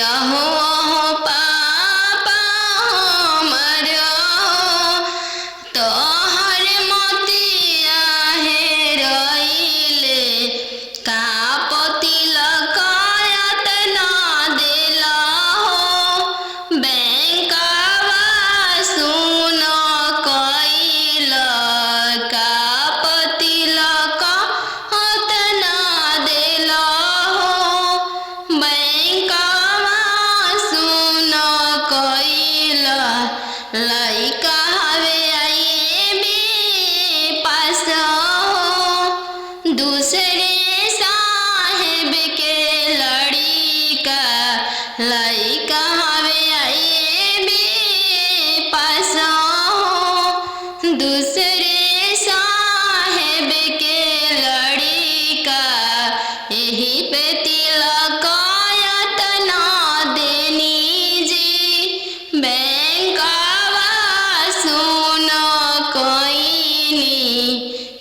अहो पापा हमर तोहर मोतिया हेरइले का पति लकायत ना देला हो बैंकवा सुन कइल का पति लकायत ना देला हो बैंकवा सुन कइल लइका हवे आईबी पास हो दूसरे साहेब के लड़िका लइका हवे आईबी पास हो दूसरे साहेब के लड़िका यही पे तिलकायत ना देनी जी बैंकवा सुन कइनी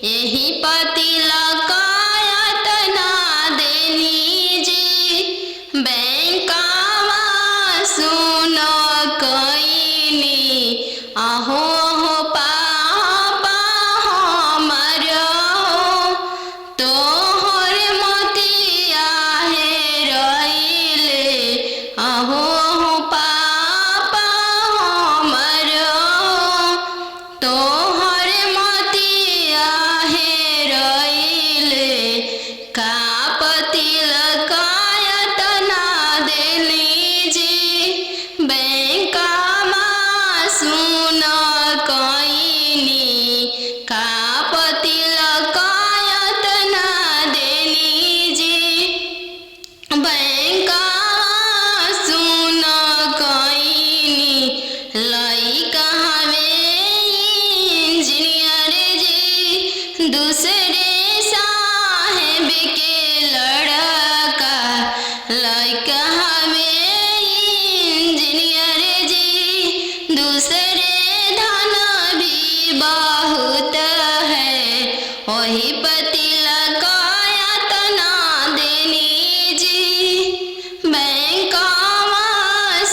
यही पति लकायत ना देनी जी बैंकवा सुन कइनी अहो पापा हमर तोहर मोतिया हेरइले अहो पापा हमर तोहर मोतिया हेरइले का पति लकायत ना देली जी बैंकवा सुन कइनी का पति लकायत ना देली जी बैंकवा सुन कइनी लइका हवे इंजीनियर जी दूसरे साहेब के लड़का लइका हवे इंजीनियर जी दूसरे धन भी बहुत है वही पति लकायत ना देनी जी बैंकवा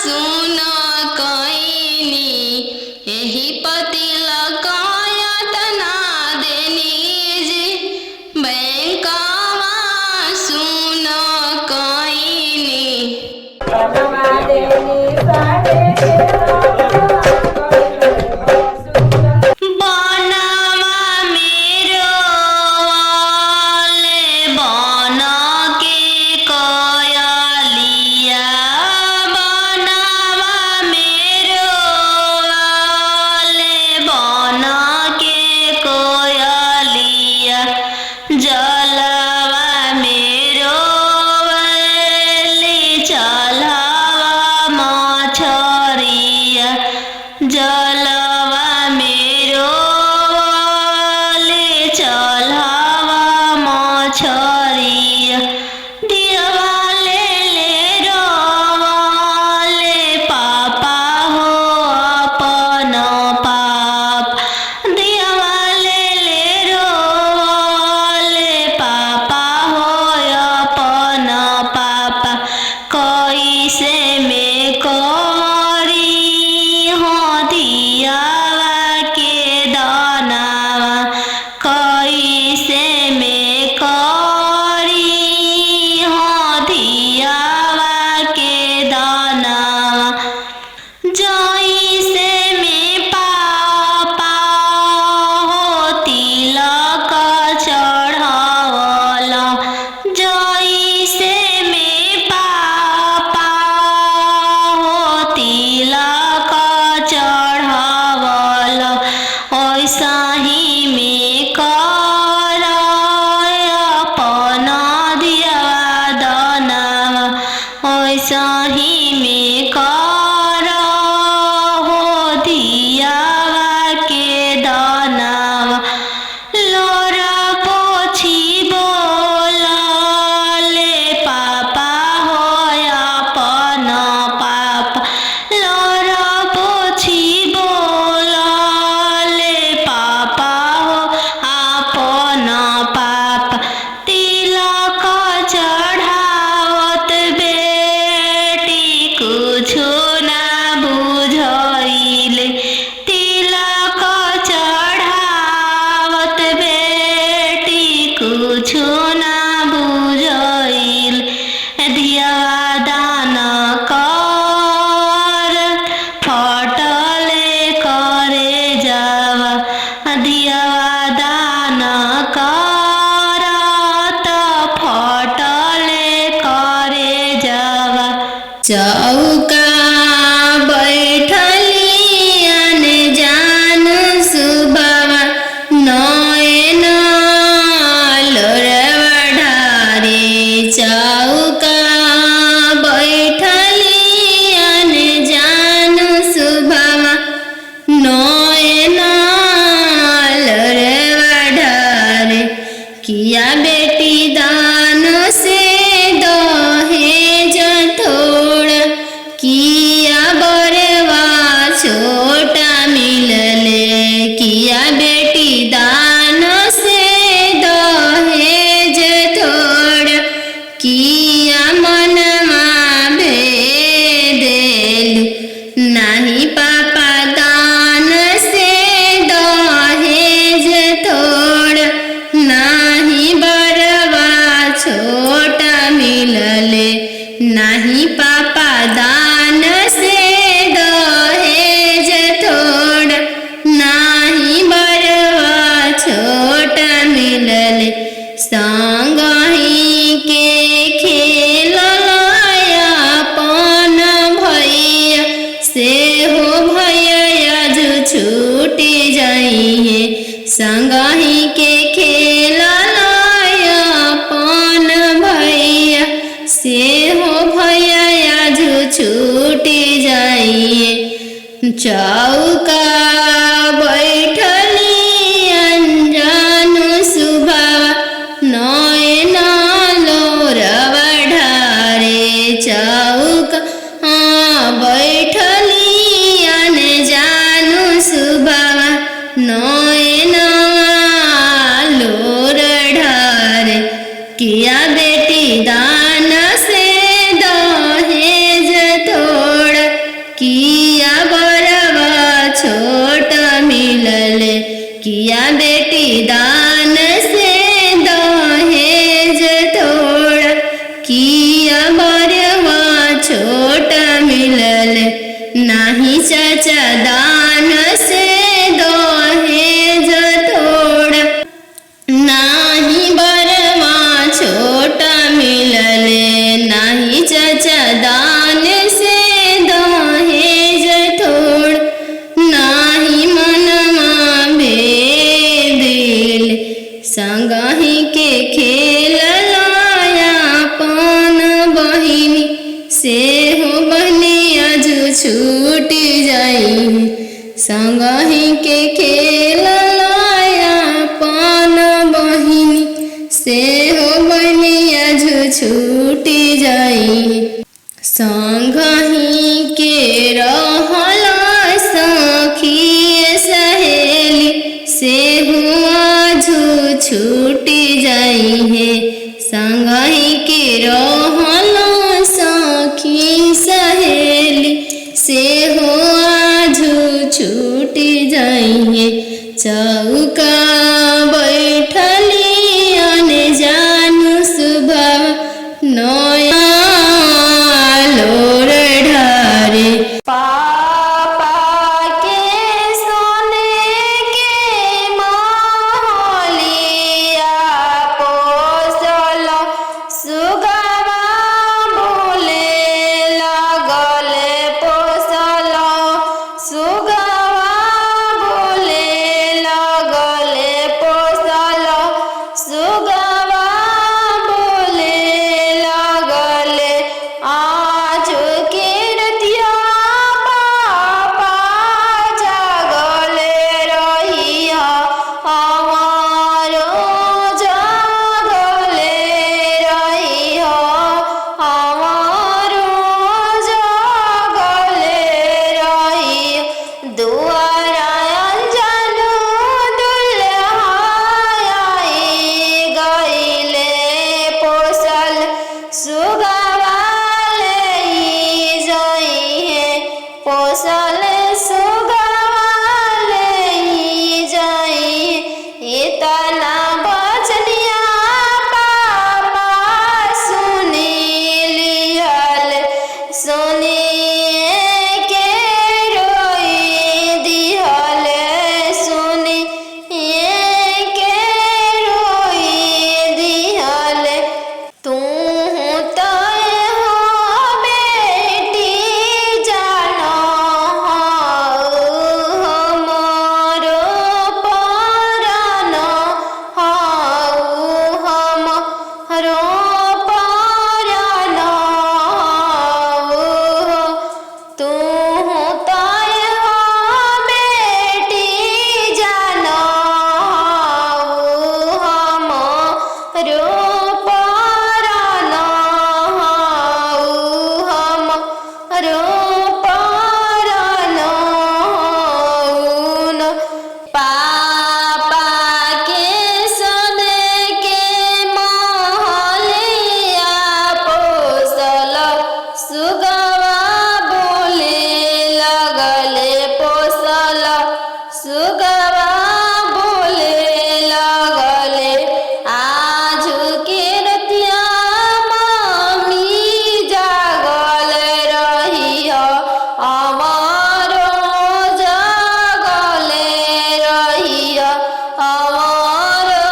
सुन कइनी यही पति लकायत ना देनी जी बैंकवा सुन कइनी बनवा मेरो वाले बना के कयलिया बनवा मेरो वाले बना के कयलिया जलवा मेरो वाले चलवा मछरिया जलवा मेरो वाले चलवा मछरिया दिवाले ले रोवाले पापा हो अपन पाप दिवाले ले रोवाले पापा हो अपन पापा कैसे में करी हो दियावा के दानावा कैसे में करी हो दियावा के दानावा जैसे में पापा हो तिलक चढ़ावला जैसे में पापा हो तिलक चढ़ावला वैसा ही में कर अपन दियावा दानावा वैसा ही में कर हो दियावा के दानावा लोरा पोछी बोलले पापा हो अपन पापा लोरा पोछी बोलले पापा हो अपन पापा तिलक चढ़ावत बेटी चौका बैठली अनजान सुबवा नयन लोरवा ढारे चौका बैठली अनजान सुबवा नयन लोरवा ढारे किया बेटी दान से दहेज थोड़ा किया बरवा छोटा मिलले किया बेटी दान से दहेज थोड़ा किया मनमा भेदेलु नहीं पापा दान से दहेज थोड़ा नहीं बरवा छोटा मिलले नहीं पापा दान से दहेज थोड़ा नहीं बरवा छोटा मिलले संगही के खेललाया अपन भैया से हो भैया जो छूटी जाइए संगही के खेललाया अपन भैया से हो भैया जो छूटी जाइए चौका बैठली अनजान सुबवा नयन लोरवा ढारे चौका बैठली अनजान सुबवा नयन लोर ढारे किया बेटी दान से दहेज थोड़ा किया बरवा छोटा मिलले किया बेटी दान से दहेज थोड़ा किया बरवा छोटा मिलले नहीं चाचा दान से दहेज थोड़ा नहीं बरवा छोटा मिलले नहीं चाचा दान से दहेज थोड़ा नहीं मनमा भेदिल संगही के खेललाया अपन बहिनी से हो बहनिया जो छूटी जाई संगही के खेललाया अपन बहिनी से हो बहनिया जो छूटी जाई संगही के रहला सखी सहेली से हुआ जो छूटी जाई है संगही के रहला सखी सहेली से हुआ जो छूटी जाई है चौका बैठली अनजान सुबवा नयन लोर ढारे सुगवा बोले लगले पोसल सुगवा बोले लगले आज के रतिया मम्मी जागल रही अमरो जागले रही अमरो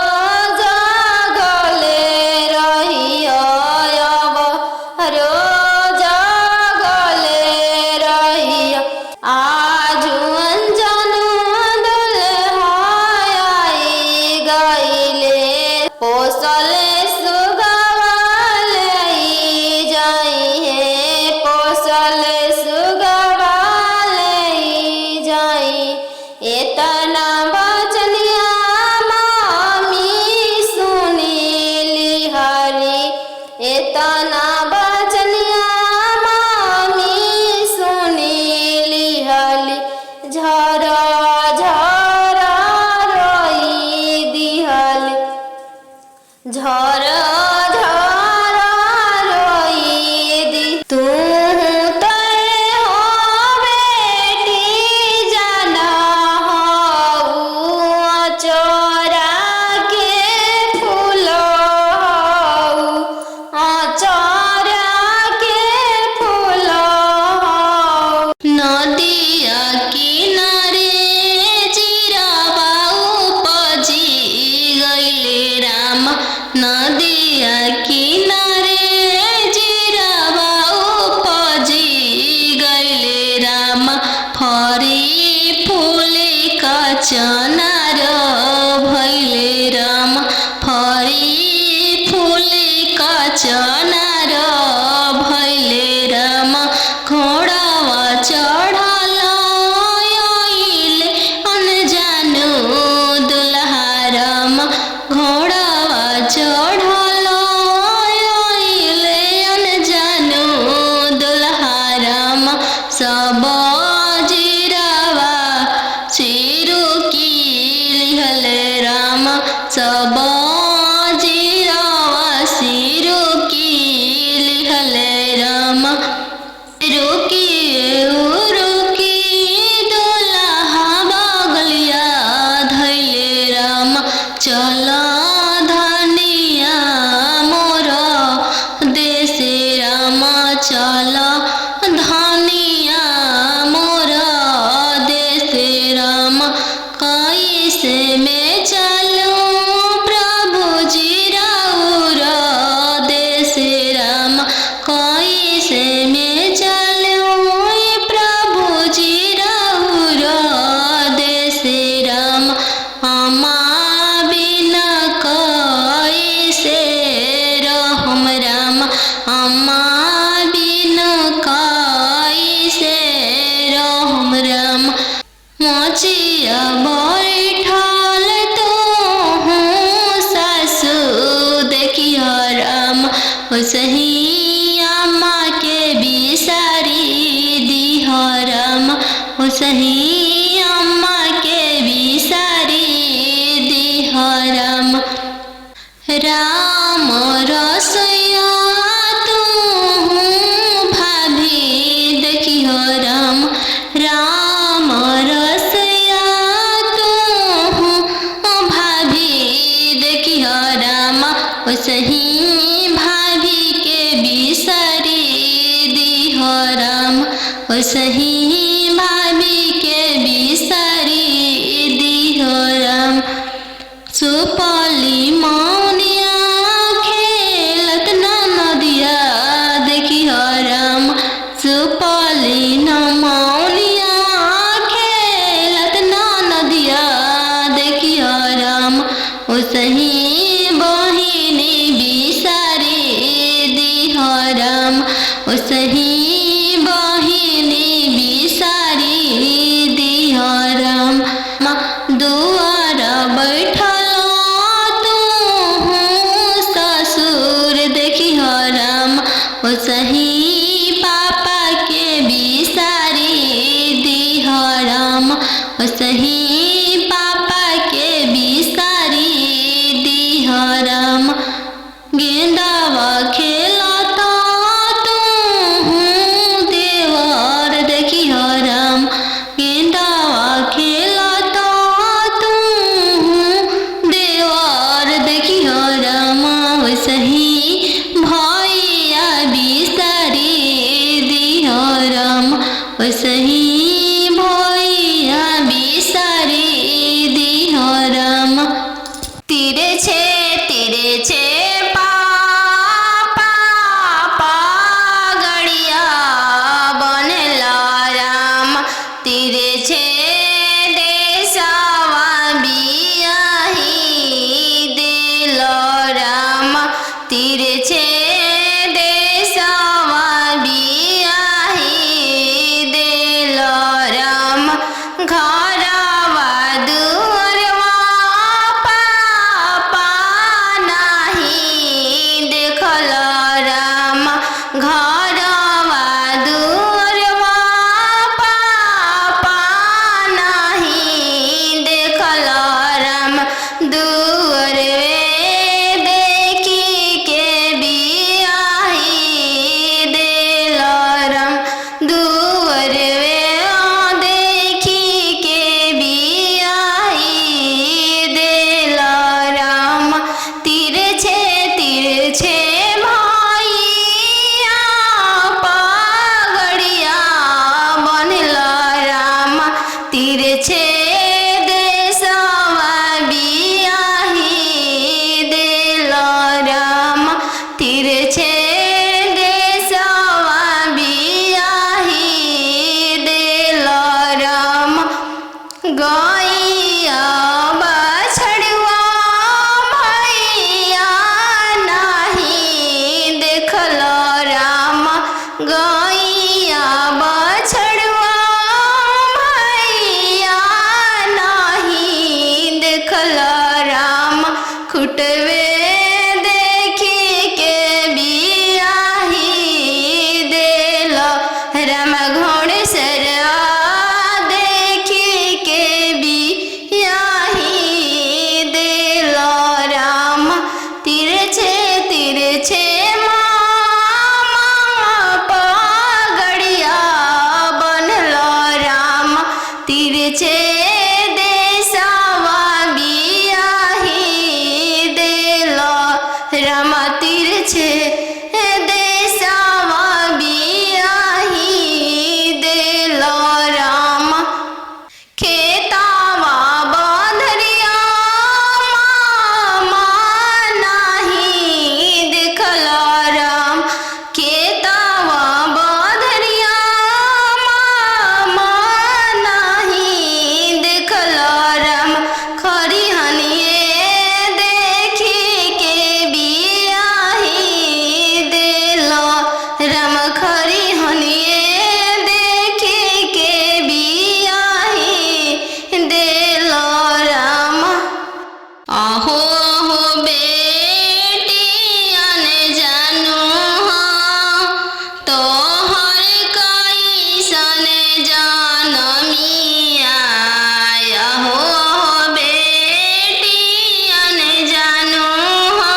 जागले रही अमरो जागले रही आज अंजन दुल्हा आई गईले पोसले सुगवा ले जाई है पोसले सुगवा ले जाई एतना बचनिया मामी सुनीली हरी एतना बचनिया मामी सुनीली हली झरा झरा रोई दिहली झरा झरा रोई दी तू तय हो बेटी जाना हो चोरा के फूल चोरा के फूल नदिया किनारे जीरावा उपजी गईले राम नदिया किनारे जीरावा उपजी गईले राम फरी फूले का चनार भैले राम फरी फूले का चनार भैले राम घोड़ावा चढ़ल आइले अनजानो दुल्हा राम घोड़ावा चढ़ल आइले अनजानो दुल्हा राम सब जीरावा चिरू की लिहले राम सब जीरावा सिरू की लिहले राम रुकी रुकी दुल्हा बगलिया धैले राम चल धनिया मोर देशे राम चल धनिया मोर देशे राम कैसे में चलूं प्रभु जी राउर देशे राम कैसे में चलूं प्रभु जी राउर देशे राम अम्मा बिना कैसे रहम राम अम्मा बिना कैसे रहम राम मोचिया बैठल तो हूँ सासू देखियो राम सही अम्मा के बिसारी दिह राम सही अम्मा के बिसारी दिह राम राम रसोइया तू भाभी देखियो राम राम रसोइया तू भाभी देखियो राम सही भाभी के बिसारी दिह राम सही भाभी के बिसारी दिह राम सुपली मौनिया खेलत ना नदिया देखियो राम सुपली न मौनिया खेलत ना नदिया देखियो राम सही बहिनी बिसारी दिह राम सही बहिनी बिसारी ओसही भैया बिसारी दिह राम। तिरे छे पापा गड़िया बनेला राम। तिरे छे देशवा बियाही दिल राम। तिरे छे देशवा बियाही दिल राम। घरवा दुअरवा पापा नाही देखल राम। घरवा दुअरवा पापा नाही देखल राम। दुअरवे देखी के बियाही दिल राम। दुअरवे देखी के बियाही दिल राम। तिरे छे भैया पगड़िया बनेल राम। तिरे छे देशवा बियाही दिल राम। तिरे छे देशवा बियाही दिल राम। गैया बछड़ुआ भैया नाही देखल राम। गैया बछड़ुआ भैया नाही देखल राम। खुटवे देखी के बियाही दिल राम। घोड़सरवा देखी के बियाही दिल राम। तिरे छे मामा पगड़िया बनल राम। तिरे छे देशवा बियाही दिल राम। तिरे छे देशवा बियाही दिल राम। खेतावा बंधरिया मामा नाही देखल राम। खेतावा बंधरिया मामा नाही देखल राम। खरिहनिए देखी के बियाही दिल राम। खरिहनिए देखी के बियाही दिल राम। आहो हो बेटियन जानू हो तोहर कैसन जनमिया। आहो हो बेटियन जानू हो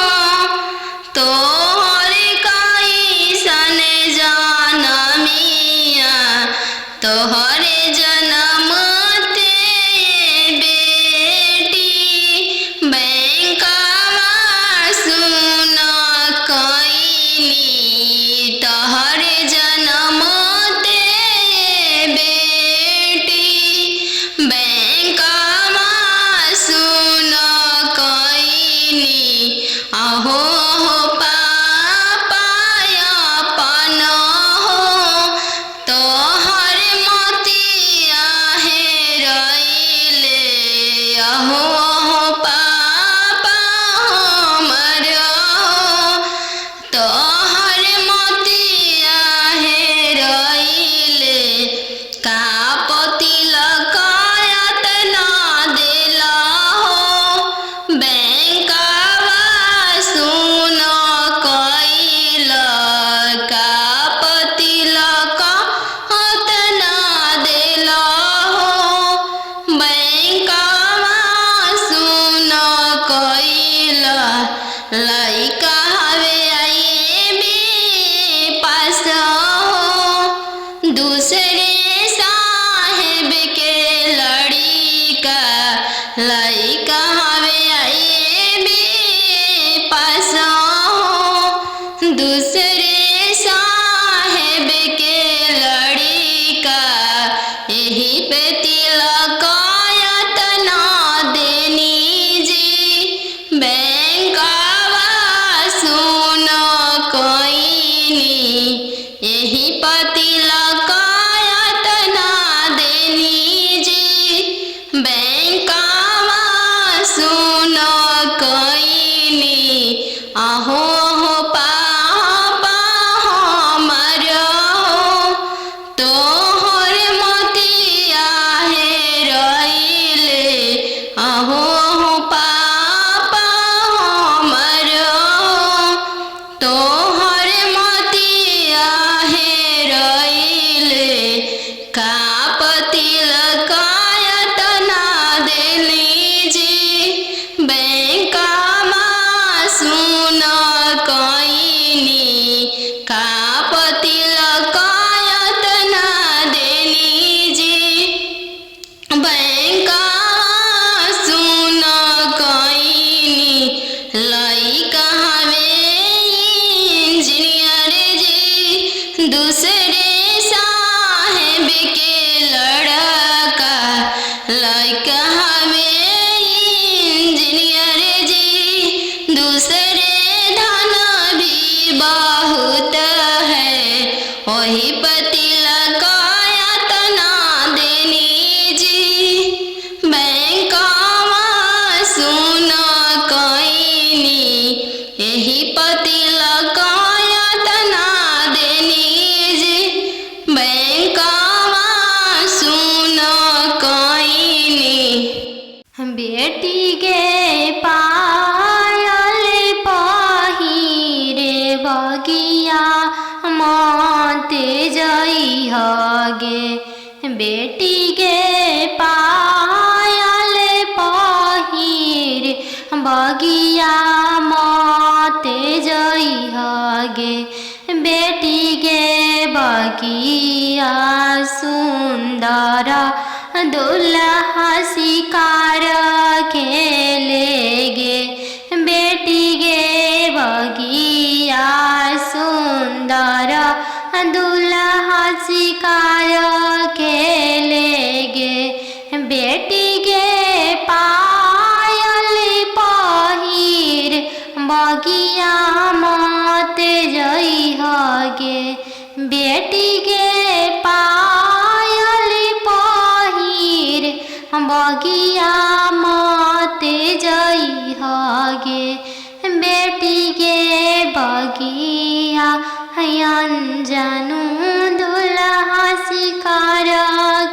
तोहर कैसन जनमिया। तोहरे जनम ते बेटी बैंकवा सुन कैनी। तोहरे जनम ते बेटी बैंकवा सुन कैनी। आहो हो पापा अपन हो तोहर मत हगे बेटी गे पायल पहिर बगिया मते जई हगे बेटी गे बगिया सुंदर दुल्हा शिकार खेलेगे बेटी गे बगिया सुंदर दुल्हा शिकार खेलेगे बेटी गे पायल पहिर बगिया मते जई हगे बेटी गे पायल पहिर बगिया मते जई हगे बेटी गे बगिया अनजानु दुल्हा शिकार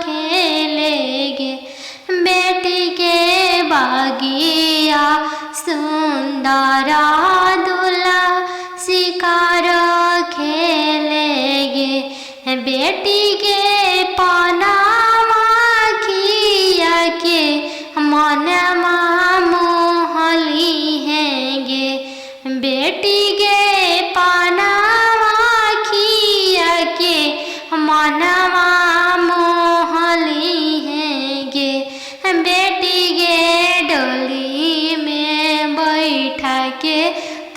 खेलेगे बेटी गे बगिया सुंदर दुल्हा शिकार खेलेगे बेटी गे पनामा खिया के मनमा मोहली हैगे बेटी गे पनामा खिया के मनवा मोहली हैगे बेटी गे डोली में बैठा के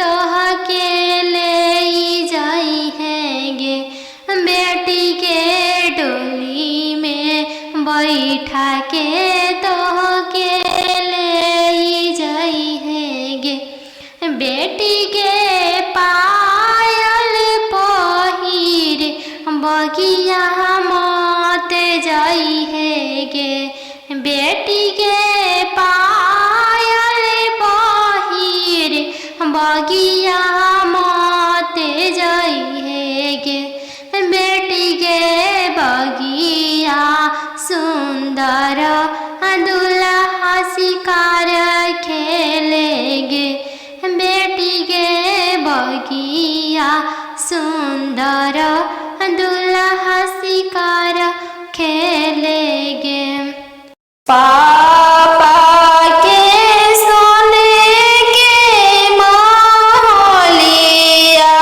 तोह के ले जाई हैगे बेटी के डोली में बैठा के तोह के ले जाई हैगे बेटी के पायल पहिर बगिया मते जाई हैगे बेटी के पायल पहिर बगिया मते जाई हैगे बेटी के बगिया सुंदर दुल्हा शिकार खेलेगे बेटी के बगिया सुंदर दुल्हा शिकार खेलेगे पापा के सोने के महलिया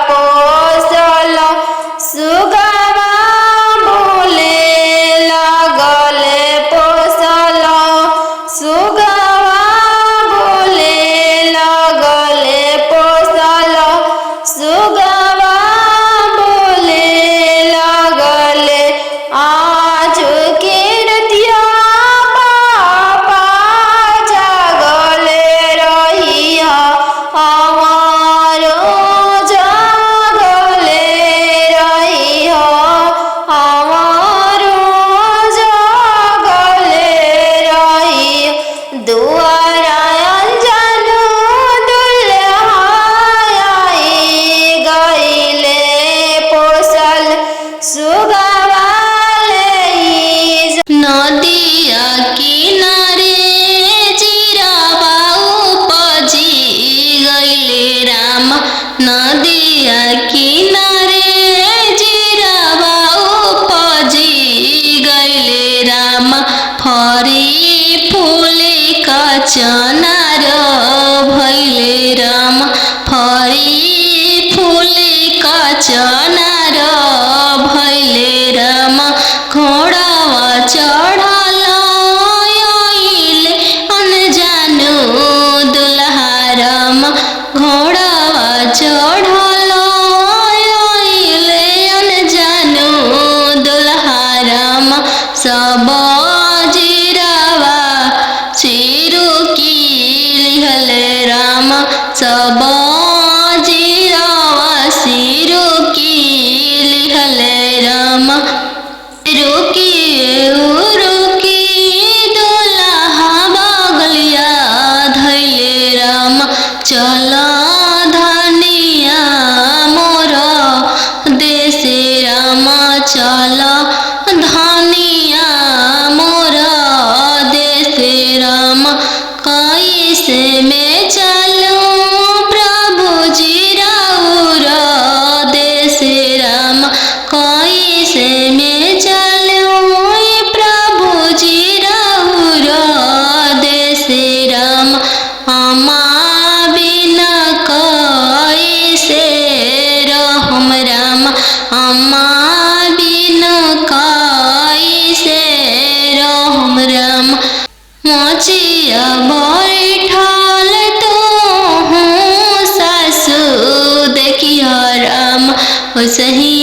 पोसल सुगवा बोले लगले पोसल सुगवा बोले लगले पोसल सुगवा बोले लगले आज के रतिया पापा जागले रहिया हमारो जागले रहिया हमारो जागले रहिया दुआरा अनजानु दुल्हा आई गईले पोसल सुगवा नदिया किनारे जीराबा उपजी गईले राम नदिया किनारे जीराबा उपजी गईले राम फरी फूले कचनार भैले राम फरी फूले कचनार भैले राम घोड़ावा चढ़ल आइले अनजानु दुल्हा राम घोड़ावा चढ़ल आइले अनजानु दुल्हा राम सब जीरावा चिरू की लिहले राम सब जीरावा सिरू की लिहले राम रुकी रुकी दुल्हा बगलिया धैले राम चल धनिया मोर देशे राम चल धनिया मोर देशे राम कैसे में चलूं प्रभु जी राउर देशे राम कैसे कैसे में चलूं प्रभु जी रउर देश राम अम्मा बिना कैसे रहम राम अम्मा बिना कैसे रहम राम मोचिया बैठल तो हूँ सासु देखिया राम सही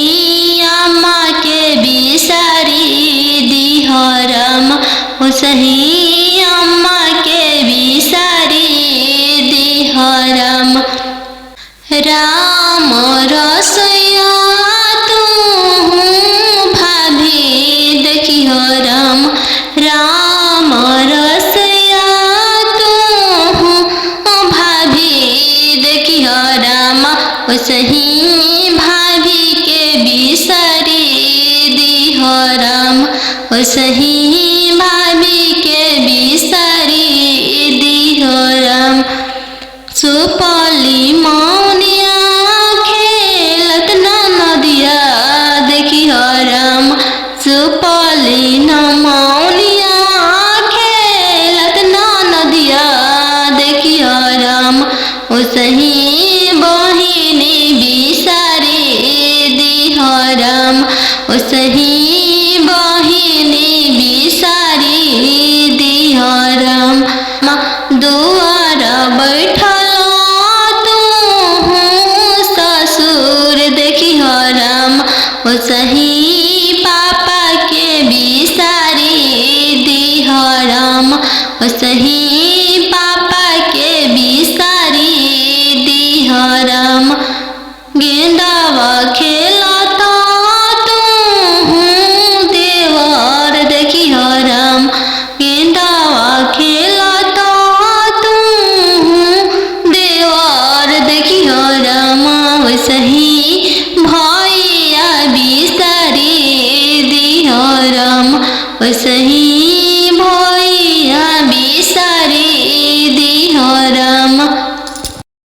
अम्मा के बिसारी दिह राम सही अम्मा के बिसारी दिह राम राम रसोइया तू भाभी देखिह राम राम रसोइया तू भाभी देखिह राम सही भाभी के बिसारी दिह राम सही भाभी के बिसारी दिह राम सुपली मौनिया खेलत नदिया देखिह राम सुपली मौनिया खेलत नदिया देखिह राम सही बहिनी बिसारी दिह राम सही बहिनी बिसारी दिह राम दुआर बैठल तू ससुर देखिह राम सही